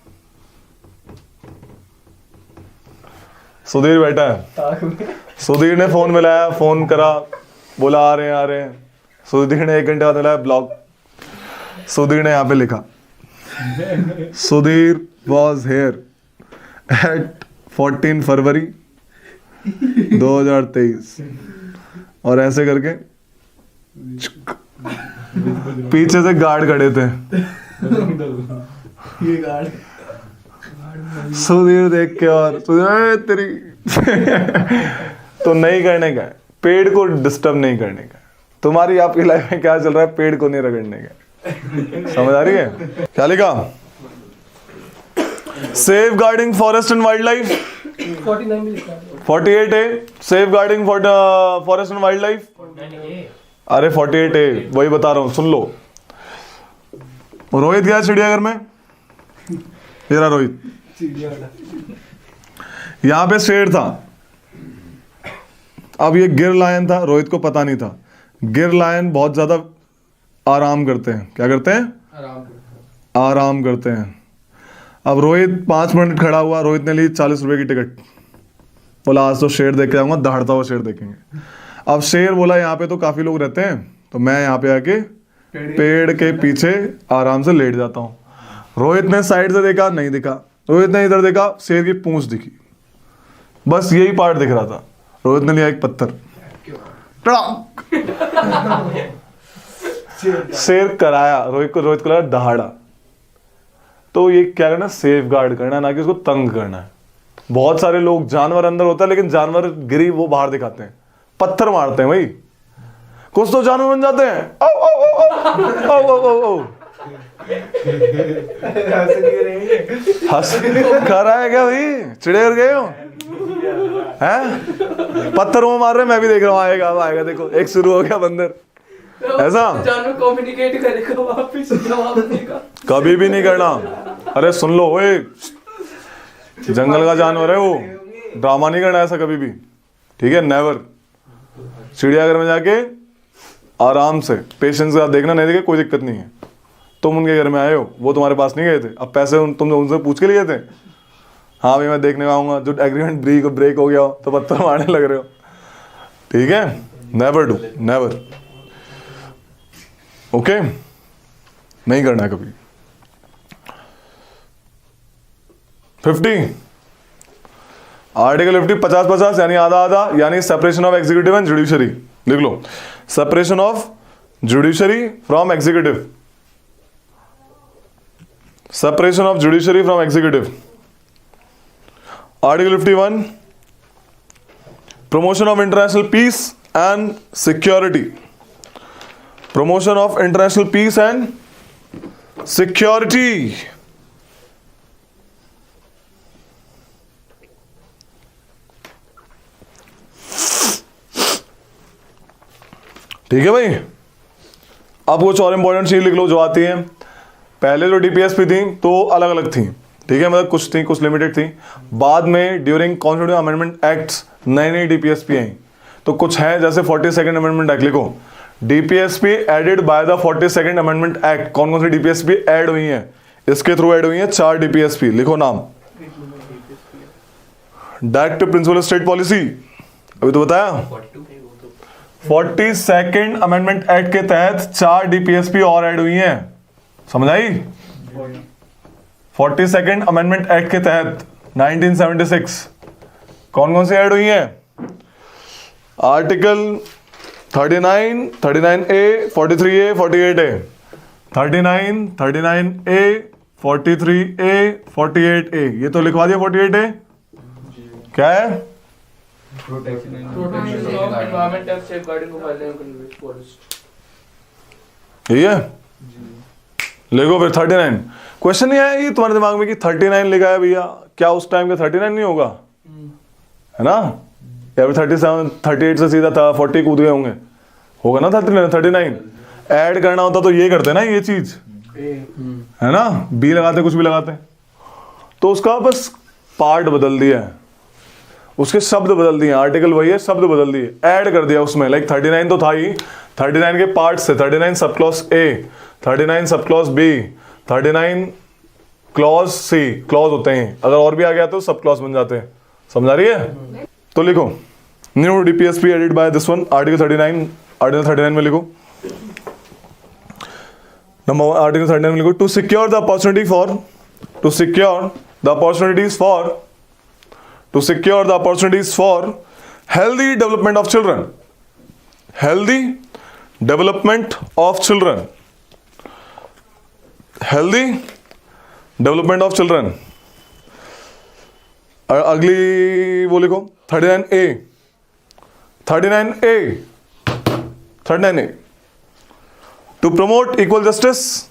सुधीर बैठा है, सुधीर ने फोन मिलाया, फोन करा, बोला आ रहे हैं आ रहे हैं। सुधीर ने 1 घंटे बाद मिलाया, ब्लॉक। सुधीर ने यहां पे लिखा, सुधीर वॉज हेयर एट 14 फरवरी 2023, और ऐसे करके पीछे से गार्ड खड़े थे। ये गार्ड सुधीर देख के, और सुधीर तेरी तो नहीं करने का है, पेड़ को डिस्टर्ब नहीं करने का। तुम्हारी आपकी लाइफ में क्या चल रहा है? पेड़ को नहीं रगड़ने का। समझ आ रही है? क्या लिखा? Safeguarding forest and wildlife. 49 में लिखा है। 48 है safeguarding forest and wildlife. अरे 48 है, वही बता रहा हूं, सुन लो। रोहित गया चिड़ियाघर में, ये रहा रोहित। यहां पे शेर था, अब ये गिर लायन था, रोहित को पता नहीं था। गिर लायन बहुत ज्यादा आराम करते हैं। क्या करते हैं? आराम करते हैं। अब रोहित 5 मिनट खड़ा हुआ, रोहित ने ली 40 रुपए की टिकट, बोला आज तो शेर देख के आऊंगा, दहाड़ता हुआ शेर देखेंगे। अब शेर बोला यहाँ पे तो काफी लोग रहते हैं, तो मैं यहाँ पे आके पेड़ के पीछे आराम से लेट जाता हूँ। रोहित ने साइड से देखा, नहीं दिखा। रोहित ने इधर देखा, शेर की पूंछ दिखी, बस यही पार्ट दिख रहा था। रोहित ने लिया एक पत्थर, टड़ाक, शेर कराया, रोहित को लगा दहाड़ा। तो ये क्या करना? सेफ गार्ड करना, ना कि उसको तंग करना है। बहुत सारे लोग, जानवर अंदर होता है लेकिन जानवर गिरी वो बाहर दिखाते हैं, पत्थर मारते हैं भाई। कुछ तो जानवर बन जाते हैं, ओ ओ ओ ओ ओ ओ ओ। हंस खा रहा है क्या भाई? चिड़ियाघर गए हो? हैं? पत्थरों में मार रहे, मैं भी देख रहा हूँ, आएगा अब आएगा, देखो एक शुरू हो गया बंदर। ऐसा जानवर कम्युनिकेट करेगा, वापस जवाब देगा। कभी भी नहीं करना। अरे सुन लो, ओए जंगल का जानवर है वो, ड्रामा नहीं करना ऐसा कभी भी, ठीक है? नेवर। चिड़ियाघर में जाके आराम से पेशेंस के साथ देखना, नहीं देखे कोई दिक्कत नहीं है। तुम उनके घर में आए हो, वो तुम्हारे पास नहीं गए थे, अब पैसे तुम उनसे पूछ के लिए थे, हाँ भाई मैं देखने आऊंगा, जो एग्रीमेंट ब्रेक हो गया हो तो पत्थर मारने लग रहे हो, ठीक है? Never do, never. ओके, नहीं करना है कभी। 50 आर्टिकल 50 50-50 यानी आधा आधा, यानी separation of executive and judiciary. लिख लो, separation of judiciary from executive, separation of judiciary from executive. Article 51 promotion of international peace and security, promotion of international peace and security. ठीक है भाई, अब कुछ और इंपॉर्टेंट चीज लिख लो जो आती है। पहले जो डीपीएसपी थी तो अलग अलग थी, ठीक है, मतलब कुछ थी, कुछ लिमिटेड थी। बाद में ड्यूरिंग कॉन्स्टिट्यूटिव अमेंडमेंट एक्ट्स नई नई डीपीएसपी आई, तो कुछ है जैसे 42nd अमेंडमेंट एक्ट। लिखो, DPSP added by the 42nd amendment act. कौन कौन सी डीपीएसपी ऐड हुई है? इसके थ्रू ऐड हुई है 4 डीपीएसपी। लिखो नाम, डायरेक्टिव प्रिंसिपल स्टेट पॉलिसी, अभी तो बताया। 42nd अमेंडमेंट एक्ट के तहत 4 डीपीएसपी और ऐड हुई हैं, समझ आई? 42nd अमेंडमेंट एक्ट के तहत 1976 कौन कौन सी ऐड हुई हैं? Article 39, 39A, 43A, 48A, 39, 39A, 43A, 48A, ये तो लिखवा दिया। 48A क्या है? Protection of environment and safeguarding of wild and forest. यही है, लिखो फिर 39। क्वेश्चन नहीं आया ये तुम्हारे दिमाग में कि 39 लिखा है भैया, क्या उस टाइम का 39 नहीं होगा, है ना? या फिर 37, 38 से सीधा था 40 कूद गए होंगे, होगा ना 39। ऐड करना होता तो ये करते ना, ये चीज है ना, बी लगाते, कुछ भी लगाते, तो उसका बस पार्ट बदल दिया है, उसके शब्द बदल दिए, आर्टिकल वही है, शब्द बदल दिए, ऐड कर दिया उसमें। लाइक 39 तो था ही, 39 के पार्ट से 39 सब क्लॉज ए, 39 सब clause B, 39 clause C, clause होते हैं, अगर और भी आ गया तो सब क्लॉज बन जाते हैं, समझ आ रही है? तो लिखो, new DPSP added by this one, article 39, article 39 में लिखो, नंबर 1 आर्टिकल 39 में लिखो, to secure the opportunity for, to secure the opportunities for, to secure the opportunities for healthy development of children, healthy development of children, healthy development of children। अगली वो लिखो 39A, 39A, 39A, to promote equal justice,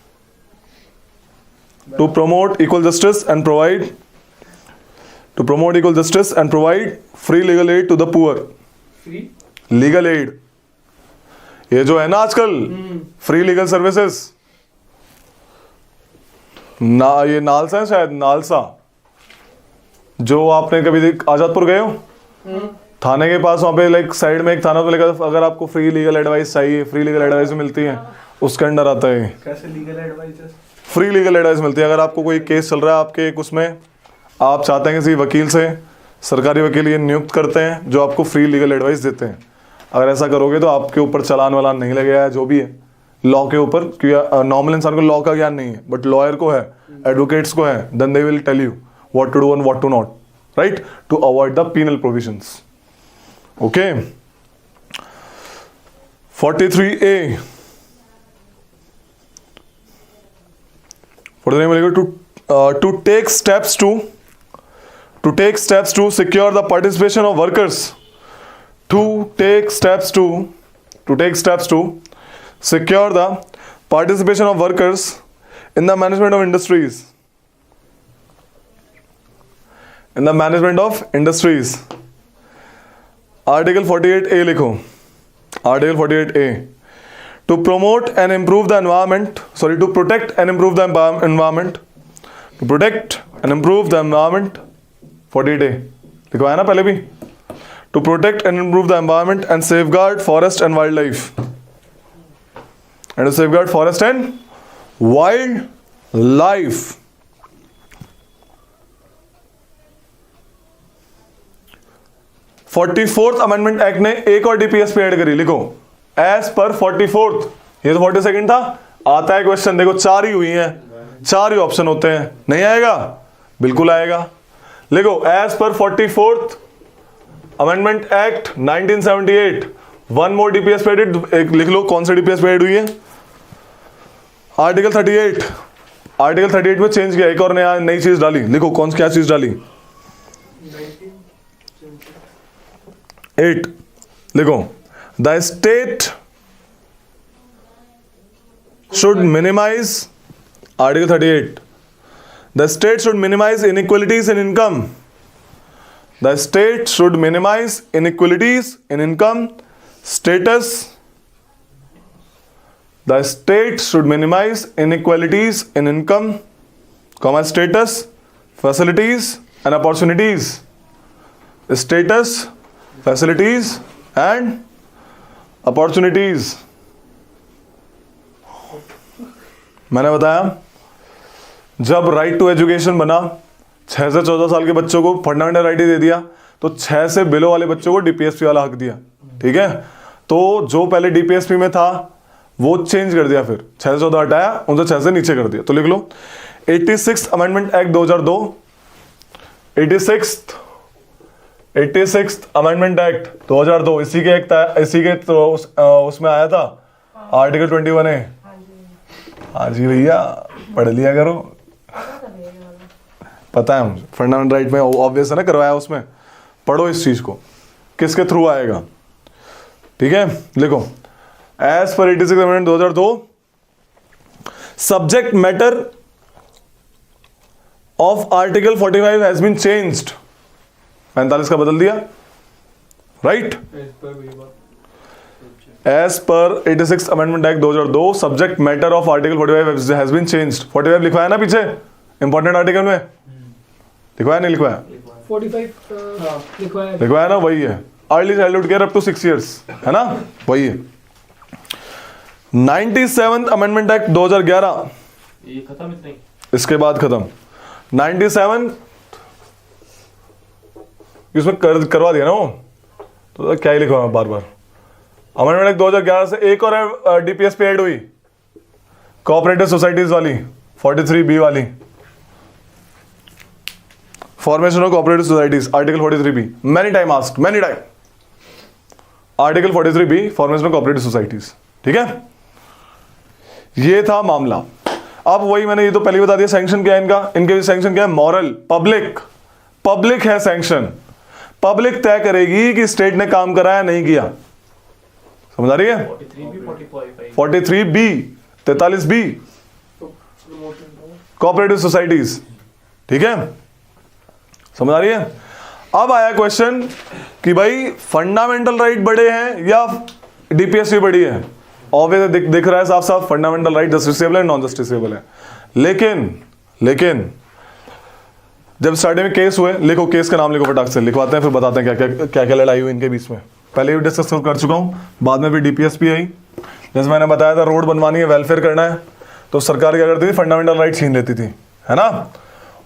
to promote equal justice and provide, to promote equal justice and provide free legal aid to the poor। Free legal aid, ये जो है ना आजकल free legal services, ना ये NALSA है शायद, NALSA, जो आपने कभी आजादपुर गए हो, थाने के पास वहाँ पे लाइक साइड में एक थाना, तो लेकर अगर आपको फ्री लीगल एडवाइस चाहिए, फ्री लीगल एडवाइस मिलती है, उसके अंडर आता है। कैसे legal advice? Free legal advice मिलती है, अगर आपको कोई केस चल रहा है आपके एक उसमें, आप चाहते हैं किसी वकील से, सरकारी वकील ये नियुक्त करते हैं जो आपको फ्री लीगल एडवाइस देते हैं। अगर ऐसा करोगे तो आपके ऊपर चालान वालान नहीं लगेगा, है जो भी है लॉ के ऊपर, क्योंकि नॉर्मल इंसान को लॉ का ज्ञान नहीं है, बट लॉयर को है, एडवोकेट्स को है, then they will tell you what to do and what to not, right, to avoid the penal provisions. Okay, 43A, 43 में लिखो, to take steps to secure the participation of workers, to take steps to secure the participation of workers in the management of industries, in the management of industries. Article 48A लिखो, article 48A, to promote and improve the environment, sorry to protect and improve the environment, to protect and improve the environment, 48A लिखवाया ना पहले भी, to protect and improve the environment and safeguard forest and wildlife, and to safeguard forest and wildlife. Forty fourth amendment act ने एक और DPSP add करी, लिखो as पर 44th, ये तो 42nd था। आता है क्वेश्चन, देखो 4 ही हुई हैं, 4 ही ऑप्शन होते हैं, नहीं आएगा? बिल्कुल आएगा। लिखो एज पर 44th amendment act 1978, one more DPSP added, एक लिख लो कौन सा डीपीएसपी ऐड हुई है? आर्टिकल 38, आर्टिकल 38 में चेंज किया, एक और नई चीज डाली, लिखो कौन क्या चीज डाली? 8 लिखो, the state should minimise, article 38, the state should minimise inequalities in income, the state should minimise inequalities in income, status, the state should minimise inequalities in income, comma status, facilities and opportunities, status, facilities and opportunities. मैंने बताया जब right to education बना, 6 से 14 साल के बच्चों को fundamental right ही दे दिया, तो 6 से बिलो वाले बच्चों को डीपीएसपी वाला हक दिया, ठीक है? तो जो पहले डीपीएसपी में था वो चेंज कर दिया, फिर 6 से 14 हटाया, उनसे 6 से नीचे कर दिया। तो लिख लो 86th amendment act 2002, 86th amendment act 2002, इसी के तो उसमें आया था आर्टिकल 21A। हाँ जी भैया, पढ़ लिया करो, पता है मुझे, फंडामेंटल राइट में ऑब्वियस है ना, करवाया उसमें, पढ़ो इस चीज को, किसके थ्रू आएगा, ठीक है? लिखो as per 86 amendment 2002, subject matter of article 45 has been changed, 45 का बदल दिया, right? As per 86 amendment act 2002, subject matter of article 45 has been changed. 45 लिखवाया ना पीछे इंपॉर्टेंट आर्टिकल में, लिखवाया नहीं लिखवाया? 45 लिखवाया ना, वही है, early childhood care up to 6 years, है ना, वही है। 97th अमेंडमेंट एक्ट 2011, ये खत्म इतना ही? इसके बाद खत्म। 97 इसमें करवा दिया ना वो, तो क्या ही लिखवा बार बार। अमेंडमेंट एक्ट 2011 से एक और डीपीएसपी ऐड हुई, कोऑपरेटिव सोसाइटीज वाली, 43B वाली, formation of cooperative societies, article 43B, many time asked, many time, article 43B, formation of cooperative societies, ठीक है? ये था मामला। अब वही मैंने ये तो पहले बता दिया, सैंक्शन क्या है इनका, इनके भी सैंक्शन क्या है? मॉरल, पब्लिक है सैंक्शन, पब्लिक तय करेगी कि स्टेट ने काम कराया नहीं किया, समझ आ रही है? 43B, 43B कोऑपरेटिव सोसाइटीज, ठीक है, समझ आ रही है? अब आया क्वेश्चन कि भाई फंडामेंटल राइट बड़े हैं या डीपीएसपी बड़ी है? ऑब्वियस दिख रहा है साफ साफ, फंडामेंटल राइट जस्टिसेबल है, नॉन जस्टिसेबल है। लेकिन जब स्टार्टिंग में केस हुए, लिखो केस का नाम लिखो फटाक से, लिखवाते हैं फिर बताते हैं क्या क्या लड़ाई हुई इनके बीच में। पहले भी डिस्कस कर चुका हूं, बाद में भी डीपीएसपी आई, जैसे मैंने बताया था रोड बनवानी है, वेलफेयर करना है, तो सरकार क्या करती थी? फंडामेंटल राइट छीन लेती थी, है ना,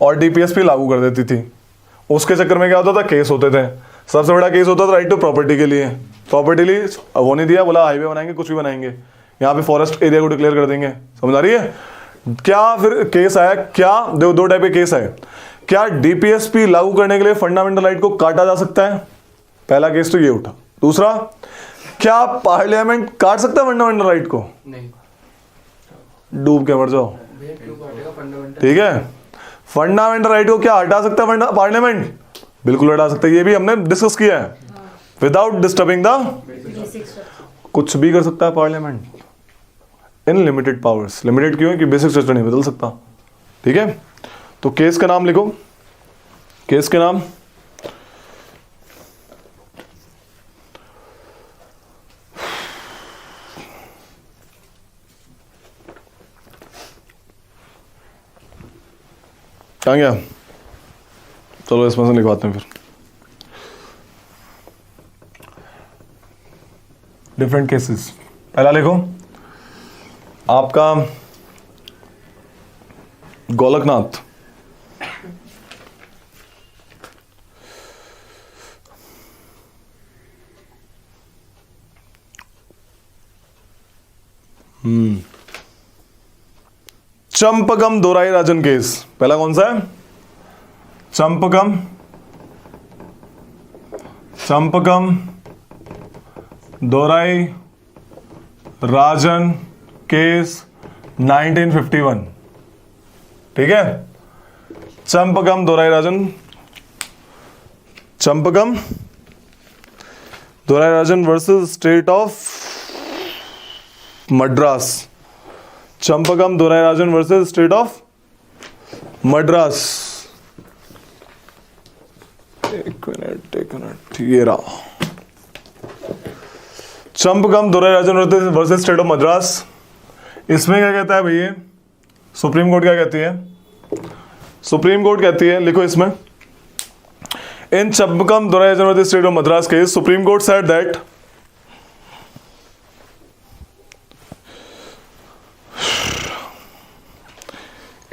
और डीपीएसपी लागू कर देती थी। उसके चक्कर में क्या होता था? केस होते थे। सबसे बड़ा केस होता था राइट टू प्रॉपर्टी के लिए, प्रॉपर्टी लिए वो नहीं दिया, बोला हाईवे बनाएंगे, कुछ भी बनाएंगे, यहाँ पे फॉरेस्ट एरिया को डिक्लेयर कर देंगे, समझ आ रही है? क्या फिर केस आया, क्या दो टाइप के केस आए। क्या डीपीएसपी लागू करने के लिए फंडामेंटल राइट को काटा जा सकता है? पहला केस तो ये उठा। दूसरा, क्या पार्लियामेंट काट सकता है फंडामेंटल राइट को? नहीं, डूब के मर जाओ, क्यों काटेगा फंडामेंटल? ठीक है। फंडामेंटल राइट को क्या हटा सकता है पार्लियामेंट? बिल्कुल हटा सकता है, ये भी हमने डिस्कस किया है। विदाउट डिस्टर्बिंग द, कुछ भी कर सकता है parliament in limited powers. Limited क्यों है? कि बेसिक स्ट्रक्चर नहीं बदल सकता, ठीक है। तो केस का नाम लिखो, केस के नाम? कहाँ गया? चलो इसमें से लिखवाते हैं फिर। Different cases. पहला लिखो आपका गोलकनाथ। चंपकम दोराई राजन केस। पहला कौन सा है? चंपकम दोराई राजन केस 1951। ठीक है, Champakam Dorai Rajan versus state of Madras. Champakam Dorai Rajan versus state of Madras. एक मिनट, ये रहा Champakam Dorai Rajan versus state of Madras. इसमें क्या कहता है भैया? सुप्रीम कोर्ट क्या कहती है? सुप्रीम कोर्ट कहती है, लिखो इसमें, in Champakam Dorai Rajan versus state of Madras case supreme court said that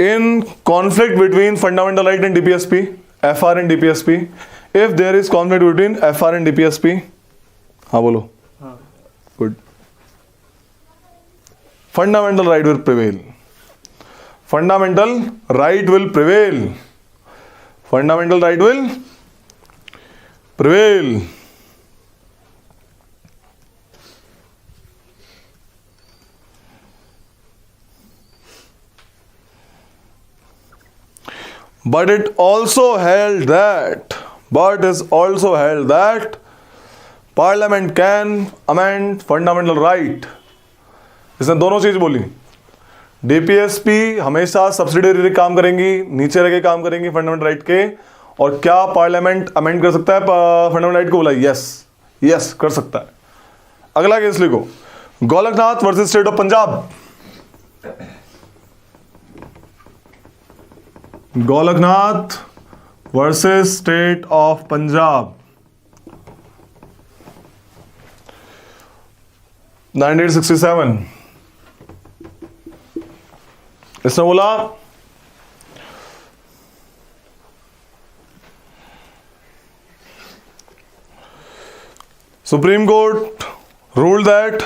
in conflict between fundamental right and DPSP, FR and DPSP, if there is conflict between FR and DPSP, हाँ बोलो, good, fundamental right will prevail. Fundamental right will prevail. Fundamental right will prevail. But it also held that Parliament can amend fundamental right. इसने दोनों चीज बोली। DPSP हमेशा subsidiary काम करेंगी, नीचे रह के काम करेंगी फंडामेंटल राइट के। और क्या पार्लियामेंट अमेंड कर सकता है फंडामेंटल राइट को? बोला यस कर सकता है। अगला केस लिखो, Golaknath versus state of Punjab. Golaknath versus state of Punjab 1967। इसने बोला supreme court ruled that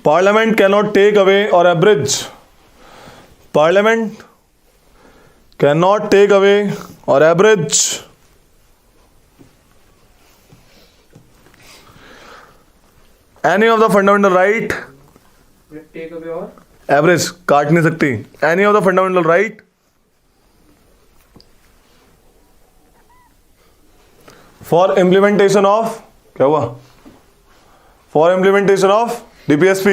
Parliament cannot take away or abridge. Parliament cannot take away or abridge any of the fundamental right. Take away और Average काट नहीं सकती। Any of the fundamental right for implementation of, क्या हुआ? For implementation of DPSP।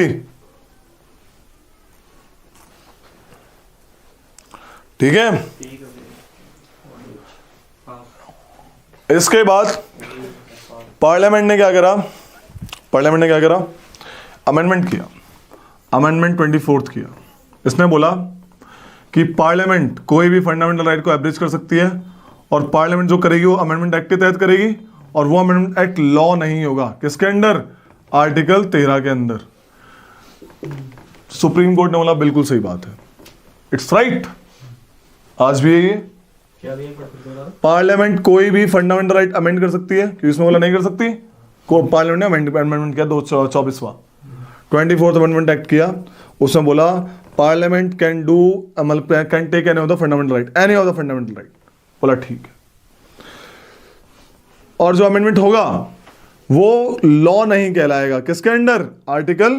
ठीक है, इसके बाद पार्लियामेंट ने क्या करा? अमेंडमेंट किया, अमेंडमेंट 24 किया। इसने बोला कि पार्लियामेंट कोई भी फंडामेंटल राइट को एब्रिज कर सकती है, और पार्लियामेंट जो करेगी वो अमेंडमेंट एक्ट के तहत करेगी, और वो अमेंडमेंट एक्ट लॉ नहीं होगा। किसके अंडर? आर्टिकल 13 के अंदर। सुप्रीम कोर्ट ने बोला बिल्कुल सही बात है, इट्स राइट। आज भी ये क्या भी है? पार्लियामेंट कोई भी फंडामेंटल राइट अमेंड कर सकती है, क्योंकि इसमें बोला नहीं कर सकती। पार्लियामेंट ने अमेंडमेंट किया 24वां 24th अमेंडमेंट एक्ट किया। उसमें बोला parliament can do can take any of the fundamental right, any of the fundamental right. बोला ठीक है, और जो अमेंडमेंट होगा वो लॉ नहीं कहलाएगा। किसके अंडर? आर्टिकल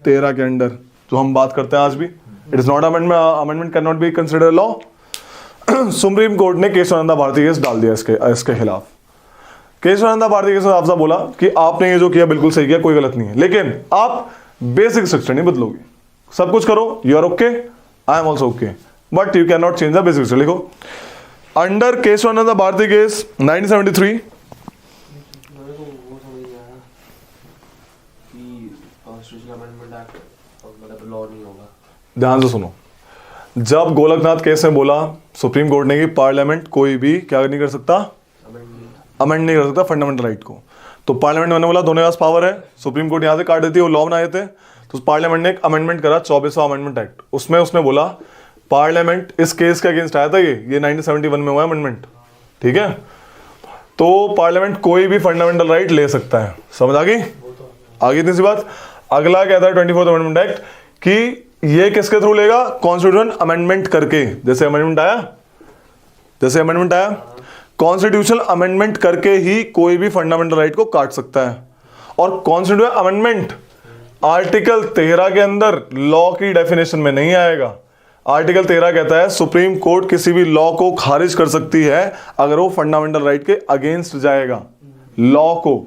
13 के अंडर जो हम बात करते हैं आज भी, it is not amendment can not be considered law. Supreme court ने केशवानंदा भारती केस डाल दिया इसके खिलाफ। केशवानंदा भारती केस आपसे बोला कि आपने ये जो किया बिल्कुल सही किया, कोई गलत नहीं है, लेकिन आप बेसिक स्ट्रक्चर नहीं बदलोगे, सब कुछ करो, you are okay, I am also okay, but you can not change the basic structure. लिखो अंडर केशवानंदा भारती केस 1973 मेरे को वो समझ नहीं आया कि कॉन्स्टिट्यूशन अमेंडमेंट एक्ट मतलब लॉ नहीं होगा। ध्यान से सुनो, जब गोलकनाथ केस में बोला सुप्रीम कोर्ट ने कि पार्लियामेंट कोई भी क्या नहीं कर सकता, अमेंड नहीं कर सकता फंडामेंटल राइट को, तो पार्लियामेंट ने बोला दोनों के पास पावर है, सुप्रीम कोर्ट यहां से काट देती है, वो लॉ बनाए थे, तो पार्लियामेंट ने एक अमेंडमेंट करा 24वां अमेंडमेंट एक्ट, उसमें उसने बोला पार्लियामेंट इस केस के अगेंस्ट आया था, ये 1971 में हुआ अमेंडमेंट, ठीक है, तो पार्लियामेंट कोई भी फंडामेंटल राइट ले सकता है। समझ आ गई? आगे इतनी सी बात। अगला कहता है 24th अमेंडमेंट एक्ट कि ये किसके थ्रू लेगा, कॉन्स्टिट्यूशन अमेंडमेंट करके, जैसे अमेंडमेंट आया कॉन्स्टिट्यूशनल अमेंडमेंट करके ही कोई भी फंडामेंटल राइट को काट सकता है। और कॉन्स्टिट्यूशन अमेंडमेंट आर्टिकल 13 के अंदर लॉ की डेफिनेशन में नहीं आएगा। आर्टिकल 13 कहता है सुप्रीम कोर्ट किसी भी लॉ को खारिज कर सकती है अगर वो फंडामेंटल राइट के अगेंस्ट जाएगा, लॉ को,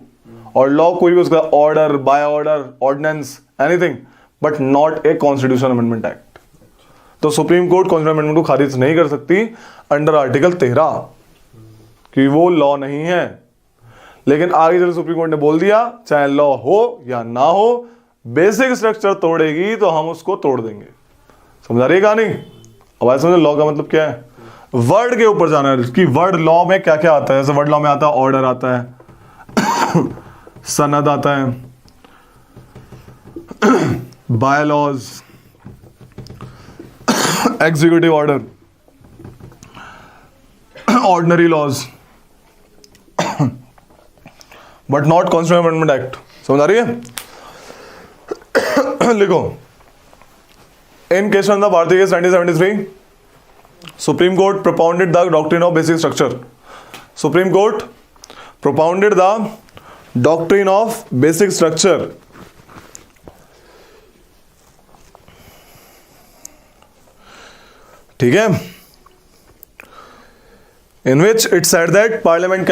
और लॉ कोई भी उसका order, by order, ordinance, anything, but not a constitution amendment act. तो सुप्रीम कोर्ट कॉन्स्टिट्यूशन अमेंडमेंट को खारिज नहीं कर सकती अंडर आर्टिकल 13 कि वो लॉ नहीं है। लेकिन आगे चल सुप्रीम कोर्ट ने बोल दिया चाहे लॉ हो या ना हो, बेसिक स्ट्रक्चर तोड़ेगी तो हम उसको तोड़ देंगे। समझ आ रही है कहानी? अब आइए समझो लॉ का मतलब क्या है। वर्ड के ऊपर जाना है कि वर्ड लॉ में क्या क्या आता है। जैसे वर्ड लॉ में आता है ऑर्डर आता है, सनद आता है, bylaws, executive order, ordinary laws, but not constitution amendment act. समझ आ रही है? लिखो in Kesavananda Bharati case 1973 supreme court propounded the doctrine of basic structure. Supreme Court propounded the doctrine of basic structure. ठीक है? In which it said that Parliament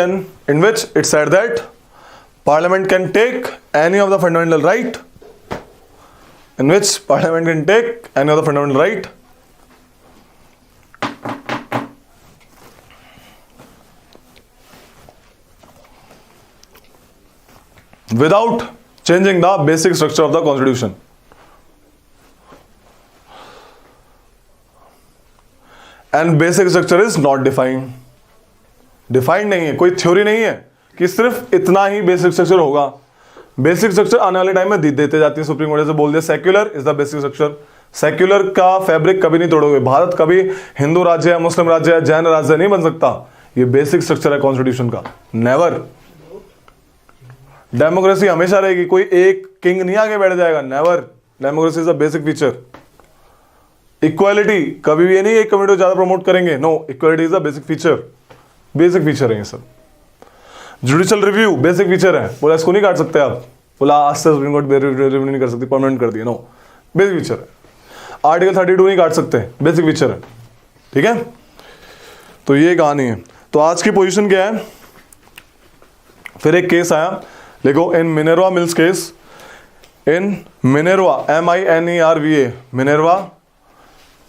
can take any of the fundamental right. In which Parliament can take any of the fundamental right without changing the basic structure of the Constitution. And basic structure is not defined. Defined नहीं है, कोई theory नहीं है कि सिर्फ इतना ही basic structure होगा। Basic structure आने वाले टाइम में देते जाती है सुप्रीम कोर्ट से बोल दिया secular is the basic structure. Secular का फैब्रिक कभी नहीं तोड़ोगे। भारत कभी हिंदू राज्य है, मुस्लिम राज्य है, जैन राज्य नहीं बन सकता। ये बेसिक स्ट्रक्चर है कॉन्स्टिट्यूशन का, नेवर। डेमोक्रेसी हमेशा रहेगी, कोई एक किंग नहीं आगे बैठ जाएगा, never. Democracy is a basic feature. Equality कभी भी ये नहीं एक कम्युनिटी को ज्यादा प्रमोट करेंगे, no, equality is a basic feature. Basic feature है ये सब। जुडिशियल रिव्यू बेसिक फीचर है, बोला इसको नहीं काट सकते आप, बोला आज से सुप्रीम कोर्ट रिव्यू नहीं कर सकती, परमानेंट कर दिया, नो, बेसिक फीचर है। आर्टिकल 32 नहीं काट सकते, बेसिक फीचर है। ठीक है, तो ये कहानी है। तो आज की पोजीशन क्या है? फिर एक केस आया, देखो in Minerva mills case, in Minerva MINERVA Minerva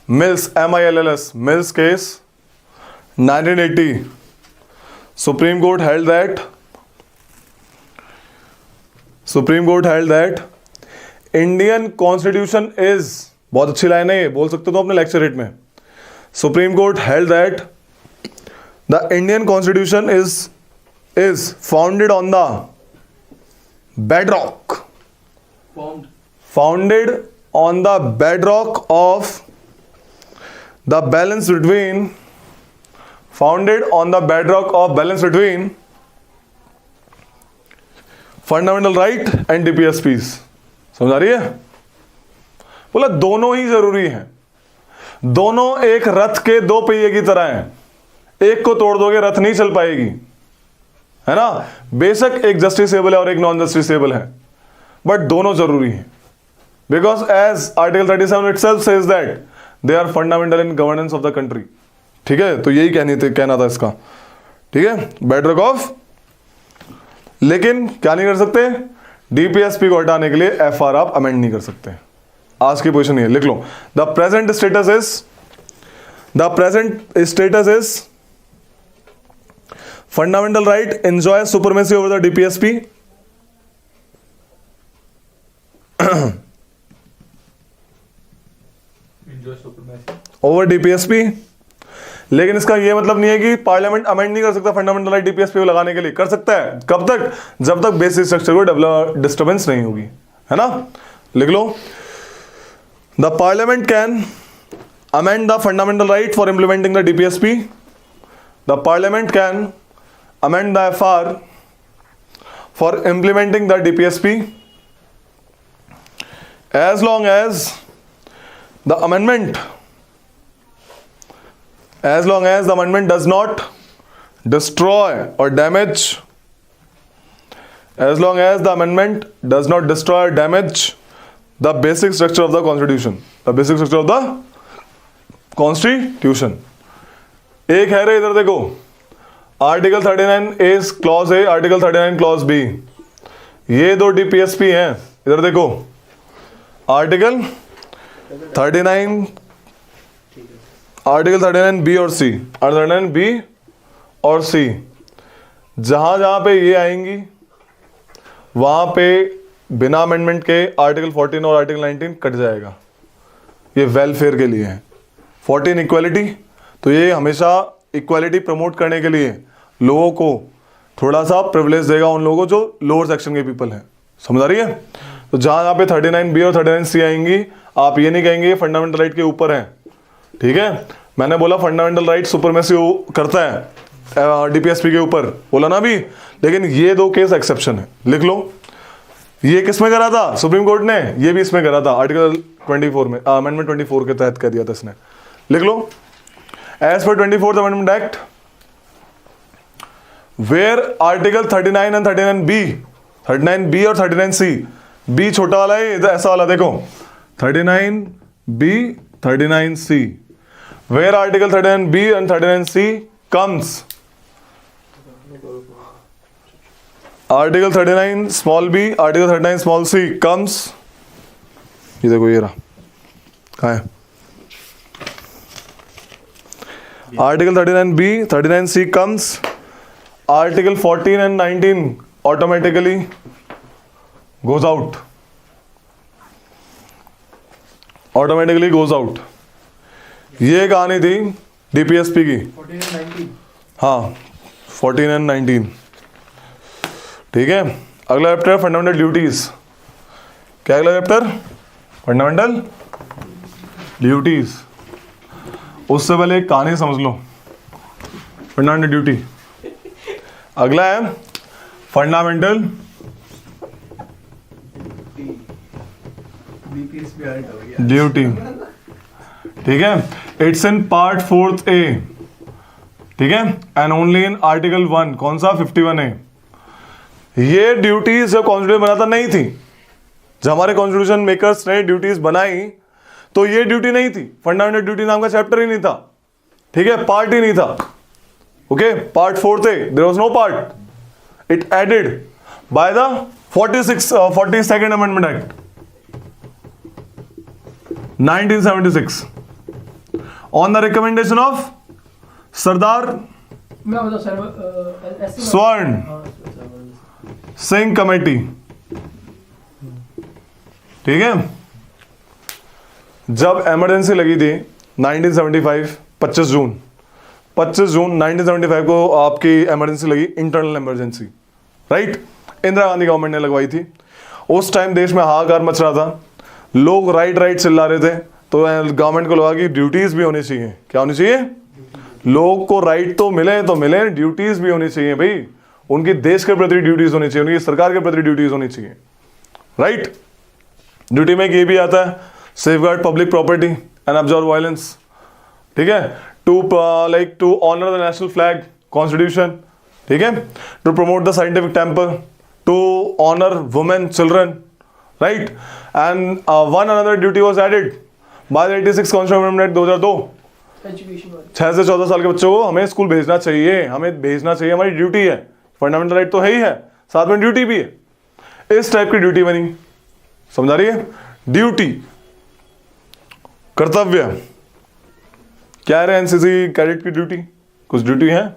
mills MILLS mills case 1980 Supreme Court held that Indian Constitution is, बहुत अच्छी लाइन है ये, बोल सकते हो तो अपने लेक्चर रेट में। Supreme Court held that the Indian Constitution is founded on the bedrock. Founded on the bedrock of the balance between fundamental right and DPSPs। समझ आ रही है? बोला दोनों ही जरूरी हैं, दोनों एक रथ के दो पहिए की तरह हैं, एक को तोड़ दोगे रथ नहीं चल पाएगी, है ना। बेशक एक जस्टिसेबल है और एक नॉन जस्टिसेबल है, बट दोनों जरूरी हैं। Because as article 37 itself says that they are fundamental in governance of the country. ठीक है, तो यही कहना था इसका. ठीक है, बेडरॉक ऑफ. लेकिन क्या नहीं कर सकते, डीपीएसपी को हटाने के लिए एफआर आप अमेंड नहीं कर सकते. आज की पोजीशन ये लिख लो. The present status is fundamental right enjoy supremacy over the DPSP. Over DPSP. लेकिन इसका यह मतलब नहीं है कि पार्लियामेंट अमेंड नहीं कर सकता फंडामेंटल राइट डीपीएसपी को लगाने के लिए. कर सकता है. कब तक? जब तक बेसिक स्ट्रक्चर को डिस्टर्बेंस नहीं होगी, है ना. लिख लो. The parliament can amend the fundamental right for implementing the DPSP. The Parliament can amend the FR for implementing the DPSP as long as the amendment does not destroy or damage the basic structure of the Constitution. एक है रे, इधर देखो. Article 39A clause A, article 39 clause B. ये दो DPSP हैं. इधर देखो. आर्टिकल 39 बी और सी. 39 बी और सी. जहां पे ये आएंगी वहां पे बिना अमेंडमेंट के आर्टिकल 14 और आर्टिकल 19 कट जाएगा. ये वेलफेयर के लिए है. 14 इक्वालिटी, तो ये हमेशा इक्वालिटी प्रमोट करने के लिए लोगों को थोड़ा सा प्रिविलेज देगा, उन लोगों को जो लोअर सेक्शन के पीपल हैं. समझ आ रही है. तो जहां पे 39B और 39C आएंगी, आप ये नहीं कहेंगे फंडामेंटल राइट के ऊपर है. ठीक है, मैंने बोला फंडामेंटल राइट सुपरमेसी करता है डीपीएसपी के ऊपर, बोला ना अभी. लेकिन ये दो केस एक्सेप्शन है. लिख लो. ये किस में करा था सुप्रीम कोर्ट ने? ये भी इसमें करा था, आर्टिकल 24 में, अमेंडमेंट 24 के तहत कह दिया था इसने. लिख लो. As per 24th amendment act, where article 39 and 39B और 39C, बी छोटा वाला है, इधर ऐसा वाला देखो, 39B 39C, where article 39B and 39C comes, article 39 small B, article 39 small C comes. ये देखो, ये रहा. कहाँ है? आर्टिकल 39B 39C comes, आर्टिकल 14 and 19 automatically goes out. ये कहानी थी डीपीएसपी की. 14 and 19. हाँ, 14 and 19. ठीक है. अगला चैप्टर फंडामेंटल ड्यूटीज. क्या अगला चैप्टर? Fundamental duties. उससे पहले एक कहानी समझ लो. Fundamental duty. अगला है फंडामेंटल ड्यूटी. ठीक है. It's in part 4th A. ठीक है. And only in article 1. कौन सा? 51A. ये ड्यूटीज जब कॉन्स्टिट्यूशन बना था नहीं थी. जब हमारे कॉन्स्टिट्यूशन मेकर्स ने ड्यूटीज बनाई तो ये ड्यूटी नहीं थी. फंडामेंटल ड्यूटी नाम का चैप्टर ही नहीं था. ठीक है, पार्ट ही नहीं था. Okay, part 4th A, there was no part. It added by the 42nd amendment act 1976 on the recommendation of Sardar Swaran Singh committee. ठीक है. जब इमरजेंसी लगी थी 1975, 25 जून 1975 को आपकी इमरजेंसी लगी, internal emergency. Right. Indira Gandhi government ने लगवाई थी. उस टाइम देश में हाहाकार मच रहा था. लोग राइट चिल्ला रहे थे. तो गवर्नमेंट को लगा कि ड्यूटीज भी होनी चाहिए. क्या होनी चाहिए? लोग को राइट तो मिले, ड्यूटीज भी होनी चाहिए भाई. उनकी देश के प्रति ड्यूटीज होनी चाहिए, उनकी सरकार के प्रति ड्यूटीज होनी चाहिए. राइट. ड्यूटी में ये भी आता है safeguard public property and absorb violence. ठीक है. to honor the national flag, constitution. ठीक है. to promote the scientific temper, to honor women, children. Right, and one another duty was added by 86 constitution amendment 2002। Education वाली 6 से 14 साल के बच्चों को हमें स्कूल भेजना चाहिए, हमें भेजना चाहिए, हमारी ड्यूटी है। फंडामेंटल राइट तो है ही है, साथ में ड्यूटी भी है। इस टाइप की ड्यूटी बनी, समझ आ रही है? ड्यूटी, कर्तव्य, क्या है एनसीसी कैडेट की ड्यूटी? कुछ ड्यूटी है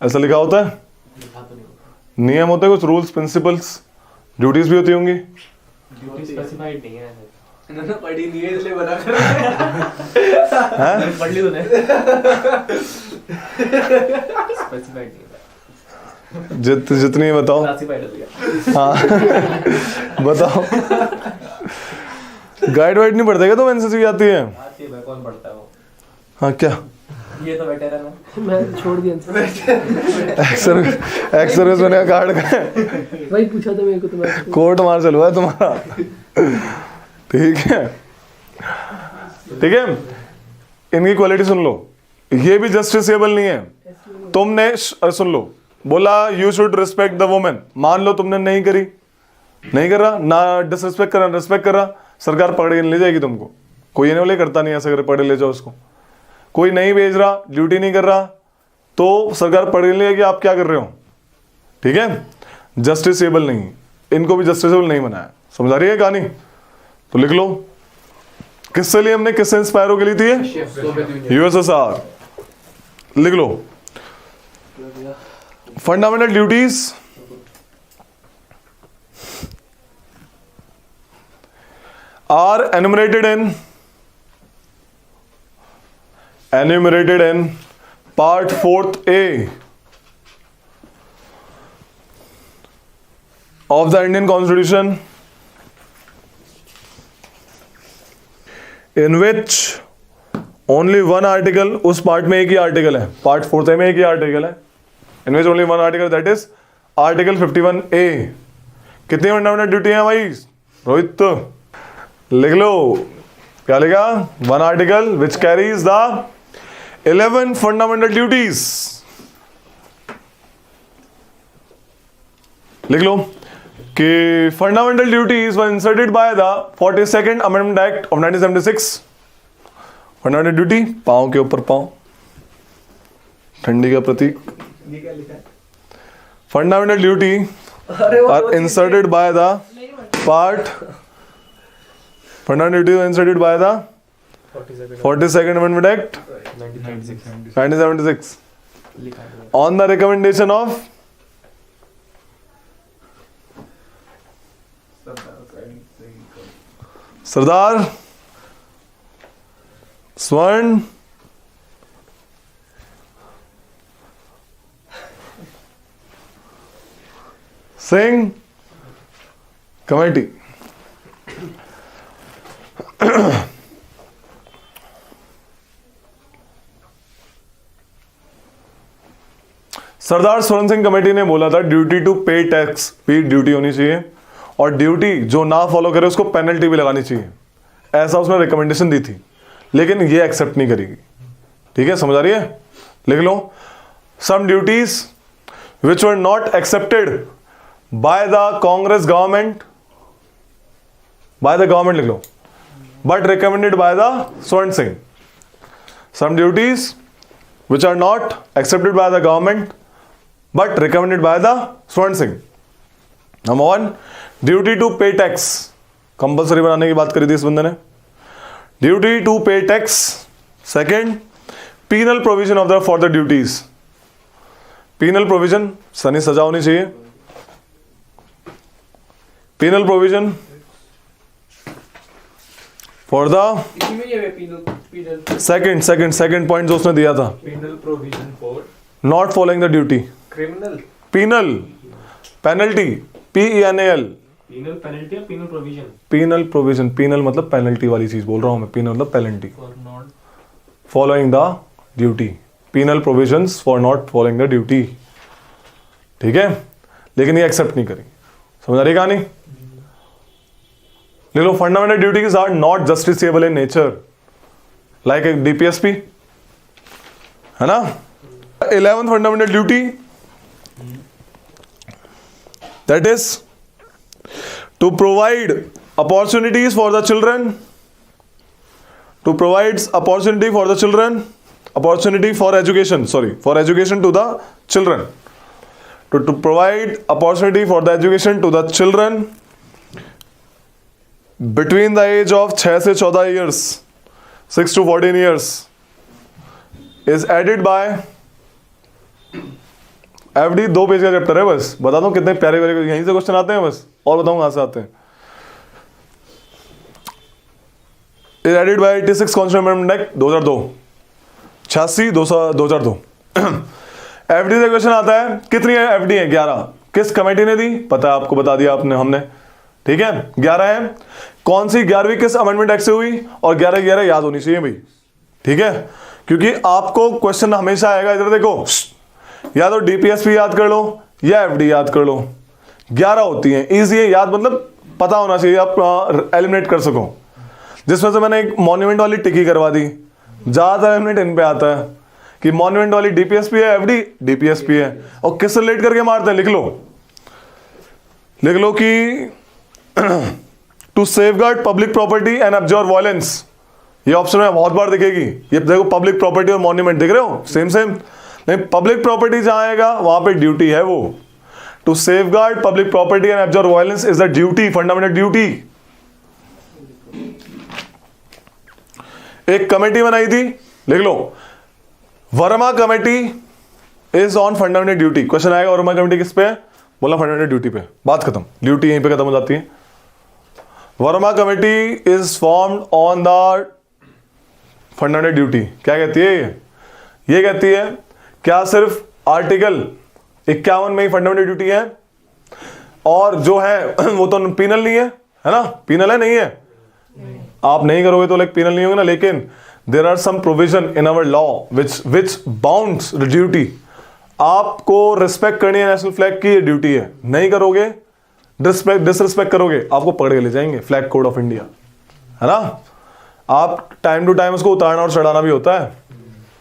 ऐसा लिखा होता है, लिखा तो नहीं होगा। नियम होते हैं, कुछ रूल्स प्रिंसिपल्स, ड्यूटीज भी होती होंगी। ड्यूटी स्पेसिफाइड नहीं है, इन्होंने पढ़ी नहीं है इसलिए बना कर हैं? पढ़ ली तूने। स्पेसिफाइड नहीं है, जितनी बताओ। क्लासिफाइड हो गया। हाँ बताओ। गाइड वाइड नहीं पढ़ते क्या तुम? एनसीसी आती है? आती है भाई, कौन पढ़ता है वो? हाँ क्या ये तो वेटरन है। मैं छोड़ दिया एक्स सर्विस मैंने कार्ड का है, वही पूछा था मेरे को तुम्हारे कोर्ट मार चल हुआ है तुम्हारा। ठीक है, ठीक है, इनकी क्वालिटी सुन लो, ये भी जस्टिसेबल नहीं है। तुमने सुन लो, बोला you should respect the women, मान लो तुमने नहीं करी, नहीं कर रहा ना, डिसरिस्पेक्ट कर रहा, रिस्पेक्ट कर रहा, सरकार पकड़ के ले जाएगी तुमको। कोई नहीं बोले करता नहीं ऐसा, करे पकड़ ले जाओ उसको। कोई नहीं भेज रहा, ड्यूटी नहीं कर रहा, तो सरकार पकड़ के ले जाएगी आप क्या कर रहे हो। ठीक है, जस्टिसेबल नहीं, इनको भी जस्टिसेबल नहीं बनाया। समझ आ रही है कहानी? तो लिख लो, किससे लिए हमने, किससे इंस्पायर होकर ली थी ये? यूएसएसआर। लिख लो, fundamental duties are enumerated in part 4th A of the Indian Constitution, in which only one article, उस पार्ट में एक ही आर्टिकल है, पार्ट 4th A में एक ही आर्टिकल है, in which only one article, that is article 51A। कितनी fundamental duty है भाई रोहित? लिख लो, क्या लिखा? One article which carries the 11 fundamental duties. लिख लो कि fundamental duties were inserted by the 42nd amendment act of 1976। Fundamental duty, पांव के ऊपर पांव, ठंडी का प्रतीक। ये क्या लिखा है? Fundamental duty are inserted by the part, fundamental duty inserted by the 42nd Amendment Act 1976 लिखा है। on the recommendation of Sardar Swarn Singh Committee। Sardar Swaran Singh committee ने बोला था ड्यूटी टू पे टैक्स भी ड्यूटी होनी चाहिए, और ड्यूटी जो ना फॉलो करे उसको पेनल्टी भी लगानी चाहिए, ऐसा उसने रिकमेंडेशन दी थी, लेकिन ये एक्सेप्ट नहीं करेगी। ठीक है, समझ आ रही है? लिख लो, some duties which were not accepted by the Congress government, by the government लिख लो, but recommended by the Swarn Singh। Some duties which are not accepted by the government but recommended by the Swarn Singh। Number 1, duty to pay tax, compulsory बनाने की बात करी थी इस बंदे ने, duty to pay tax. Second, penal provision of the for the duties, penal provision सनी सजा होनी चाहिए, पीनल प्रोविजन फॉर द इसी में ये है पीनल सेकंड पॉइंट जो उसने दिया था, penal provision for not following the duty, criminal, penal penalty, PENAL, penal penalty या penal provision? Penal provision, penal मतलब पेनल्टी वाली चीज बोल रहा हूं मैं, पीनल मतलब penalty, for not following the duty, penal provisions for not following the duty. ठीक है, लेकिन ये एक्सेप्ट नहीं करी। समझ आ रही कहानी? ले लो, fundamental duties are not justiciable in nature, like एक DPSP है ना। 11th fundamental duty, that is to provide opportunities for the children, to provide opportunity for the children, opportunity for education, sorry, for education to the children, to provide opportunity for the education to the children between the age of 6 से 14 years, 6 to 14 years is added by FD। 2 page का chapter है, बस बता दूं कितने प्यारे प्यारे यहीं से क्वेश्चन आते हैं, बस और बताऊं कहां से आते हैं। is added by 86 Constitutional Amendment Act 2002, 86 2002। FD से क्वेश्चन आता है, कितनी है एफडी है? 11। किस कमेटी ने दी? पता है आपको, बता दिया आपने, हमने, ठीक है 11 है। कौन सी 11वीं किस अमेंडमेंट एक्ट से हुई? और 11 याद होनी चाहिए भाई, ठीक है, क्योंकि आपको क्वेश्चन हमेशा आएगा। इधर देखो, या तो डीपीएसपी याद कर लो या एफडी याद कर लो, 11 होती है, इजी है याद, मतलब पता होना चाहिए, आप एलिमिनेट कर सको। जिसमें से मैंने एक मॉन्यूमेंट वाली टिकी करवा दी, ज्यादातर एलिमिनेट इन पे आता है कि मॉन्यूमेंट वाली डीपीएसपी है, एफडी डीपीएसपी है, और किस रिलेट करके मारते हैं? लिख लो कि to safeguard public property and abjure violence. ये ऑप्शन में बहुत बार दिखेगी, ये देखो पब्लिक प्रॉपर्टी और मॉन्यूमेंट दिख रहे हो, सेम नहीं, पब्लिक प्रॉपर्टी जहां आएगा वहां पे ड्यूटी है वो। To safeguard public property and abjure violence is the duty, fundamental duty. एक कमेटी बनाई थी, लिख लो Verma committee is on fundamental duty. Question आएगा वर्मा कमेटी किस पे है? बोला फंडामेंटल ड्यूटी पे, बात खत्म, ड्यूटी यहीं पे खत्म हो जाती है। Verma committee is formed on the fundamental duty. क्या कहती है ये कहती है क्या सिर्फ आर्टिकल 51 में ही फंडामेंटल ड्यूटी है, और जो है वो तो पीनल नहीं है ना? पीनल है, नहीं है, आप नहीं करोगे तो लाइक पीनल नहीं होगा ना, लेकिन there are some provision in our law which bounds the duty. आपको रिस्पेक्ट करनी है नेशनल फ्लैग की, ये ड्यूटी है, नहीं करोगे डिसरिस्पेक्ट करोगे आपको पकड़ के ले जाएंगे, फ्लैग कोड ऑफ इंडिया है ना। आप टाइम टू टाइम उसको उतारना और चढ़ाना भी होता है,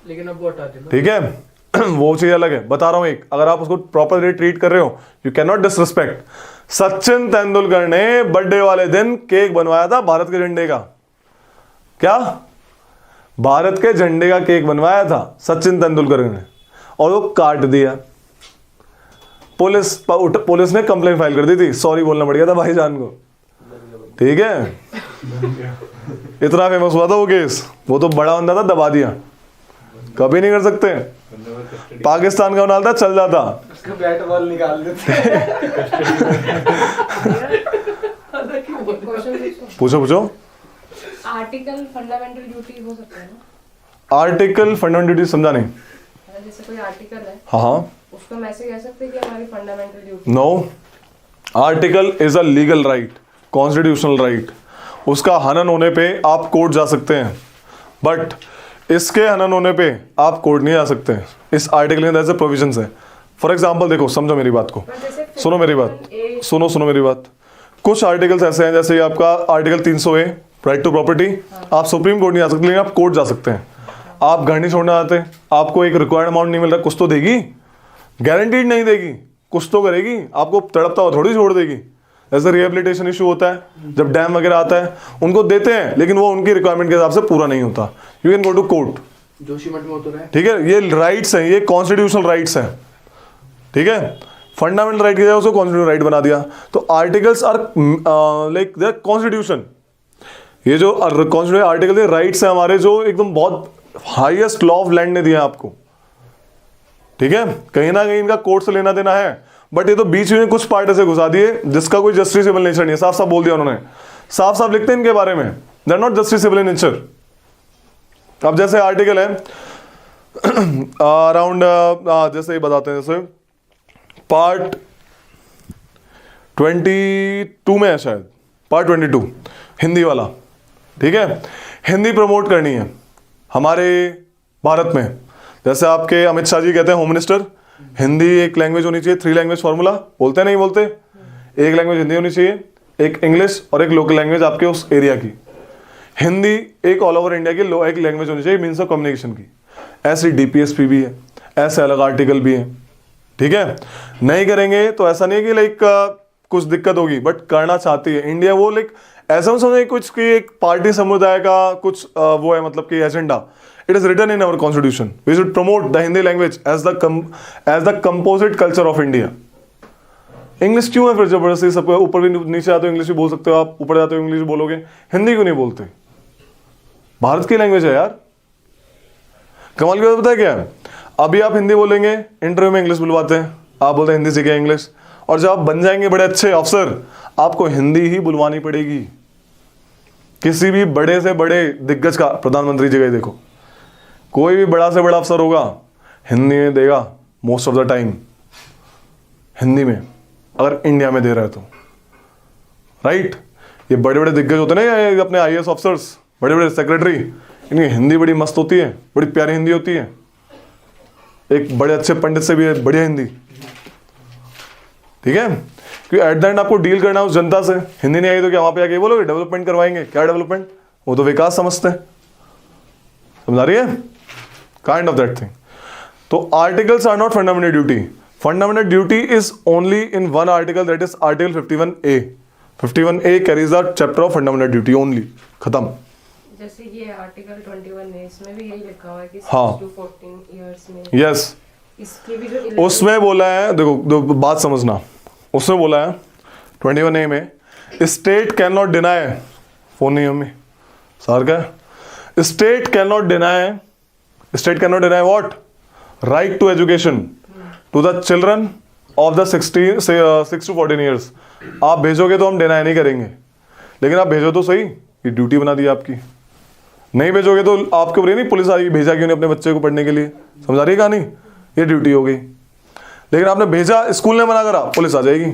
लेकिन अब वो हटाते हैं, ठीक है वो चीज अलग है। बता रहा हूं एक, अगर आप उसको प्रॉपर ट्रीट कर रहे हो, you can not disrespect. Sachin Tendulkar ने बर्थडे वाले दिन केक बनवाया था भारत के झंडे का, क्या भारत के झंडे का केक बनवाया था सचिन तेंदुलकर ने, और वो काट दिया। पुलिस ने कंप्लेंट फाइल कर दी थी, सॉरी बोलना पड़ गया था भाईजान को, ठीक है इतना फेमस हुआ था वो केस, वो तो बड़ा बंदा था, दबा दिया, कभी नहीं कर सकते। पाकिस्तान का बना था, चल जाता, उसका बैट बॉल निकाल देते। पूछो। आर्टिकल फंडामेंटल ड्यूटी हो सकता है ना? आर्टिकल फंडामेंटल ड्यूटी समझा नहीं? जैसे कोई आर्टिकल है, हाँ, उसको हम ऐसे कह सकते हैं कि हमारी fundamental duty. No, article is a legal right, constitutional right. उसका हनन होने पे आप कोर्ट जा सकते हैं, बट इसके हनन होने पे आप कोर्ट नहीं जा सकते। इस आर्टिकल में ऐसे प्रोविजंस है। फॉर एग्जांपल देखो, समझो मेरी बात को, सुनो मेरी बात, सुनो मेरी बात। कुछ आर्टिकल्स ऐसे हैं, जैसे आपका article 300A right to property, आप सुप्रीम कोर्ट नहीं जा सकते, लेकिन आप कोर्ट जा सकते हैं। आप घर नहीं छोड़ना आते, आपको एक रिक्वायर्ड अमाउंट नहीं मिल रहा, कुछ तो देगी, गारंटीड नहीं देगी, कुछ तो करेगी, आपको तड़पता हुआ थोड़ी छोड़ देगी। जैसे रिहेबिलिटेशन इशू होता है, जब डैम वगैरह आता है, उनको देते हैं, लेकिन वो उनकी रिक्वायरमेंट के हिसाब से पूरा नहीं होता, you can go to court, Joshimath में होता है, ठीक है। ये राइट्स हैं, ये कॉन्स्टिट्यूशनल राइट्स हैं, ठीक है। फंडामेंटल राइट की जगह उसको कॉन्स्टिट्यूशनल राइट बना दिया। तो articles are like the constitution. ये जो कॉन्स्टिट्यूशन आर्टिकल राइट्स हैं हमारे, जो एकदम बहुत हाईएस्ट लॉ ऑफ लैंड ने दिया आपको, ठीक है। कहीं ना कहीं इनका कोर्ट से लेना देना है, बट ये तो बीच में कुछ पार्ट ऐसे घुसा दिए जिसका कोई जस्टिसेबल नेचर नहीं है। साफ साफ बोल दिया उन्होंने, साफ साफ लिखते हैं इनके बारे में, they are not justiciable in nature. अब जैसे आर्टिकल है अराउंड जैसे ये बताते हैं, जैसे पार्ट 22 में है शायद, पार्ट 22 हिंदी वाला, ठीक है। हिंदी प्रमोट करनी है हमारे भारत में। जैसे आपके अमित शाह जी कहते हैं होम मिनिस्टर, हिंदी एक लैंग्वेज होनी चाहिए, 3 लैंग्वेज फॉर्मूला बोलते नहीं बोलते, एक लैंग्वेज हिंदी होनी चाहिए, एक इंग्लिश और एक लोकल लैंग्वेज आपके उस एरिया की। हिंदी एक ऑल ओवर इंडिया की एक लैंग्वेज होनी चाहिए, मीन्स ऑफ कम्युनिकेशन की। ऐसी डीपीएसपी भी है, ऐसे अलग आर्टिकल भी है, ठीक है। नहीं करेंगे तो ऐसा नहीं है कि लाइक कुछ दिक्कत होगी, बट करना चाहती है इंडिया। वो लाइक ऐसा मत समझे कुछ कि एक पार्टी समुदाय का कुछ वो है, मतलब कि agenda. It is written in our constitution, we should promote the Hindi language as the composite culture of India. English क्यों है फिर जबरदस्ती? सब ऊपर भी नीचे जाते हो इंग्लिश भी बोल सकते हो आप, ऊपर जाते हो इंग्लिश बोलोगे, हिंदी क्यों नहीं बोलते? भारत की लैंग्वेज है यार। कमाल की बात पता है क्या है? अभी आप हिंदी बोलेंगे, इंटरव्यू में इंग्लिश बुलवाते हैं, आप बोलते हैं हिंदी सीखे इंग्लिश, और जब आप बन जाएंगे बड़े अच्छे अफसर, आपको हिंदी ही बुलवानी पड़ेगी। किसी भी बड़े से बड़े दिग्गज का, प्रधानमंत्री जी का देखो, कोई भी बड़ा से बड़ा अफसर होगा हिंदी में देगा most of the time, Hindi में, अगर इंडिया में दे रहा है तो, राइट। ये बड़े बड़े दिग्गज होते हैं ना, ये अपने IAS ऑफिसर्स, बड़े बड़े सेक्रेटरी, इनकी हिंदी बड़ी मस्त होती है, बड़ी प्यारी हिंदी होती है। एक बड़े अच्छे पंडित से भी है बढ़िया हिंदी, ठीक है, क्योंकि एट द एंड आपको डील करना है उस जनता से। हिंदी नहीं आई तो क्या वहां पे आके बोलोगे डेवलपमेंट करवाएंगे? क्या डेवलपमेंट? वो तो विकास समझते हैं, समझ रही है, काइंड ऑफ दैट थिंग। तो articles are not fundamental duty, fundamental duty is only in one article, that is article 51A। 51A carries the chapter of fundamental duty only, खत्म। जैसे ये आर्टिकल 21 है, इसमें भी यही लिखा हुआ है कि 6 हाँ। to 14 इयर्स में यस, इसकी भी जो उसमें बोला है, देखो बात समझना, उसमें बोला है 21A में, state can not deny, phone नहीं मम्मी सार का, state can not deny what? Right to education to the children of the 6 to 14 years. आप भेजोगे तो हम डिनाई नहीं करेंगे, लेकिन आप भेजो तो सही, ये ड्यूटी बना दी आपकी। नहीं भेजोगे तो आपके ऊपर नहीं पुलिस आएगी, भेजा क्यों नहीं अपने बच्चे को पढ़ने के लिए, समझा रही है कहानी? ये ड्यूटी हो गई। लेकिन आपने भेजा, स्कूल ने मना करा, पुलिस आ जाएगी।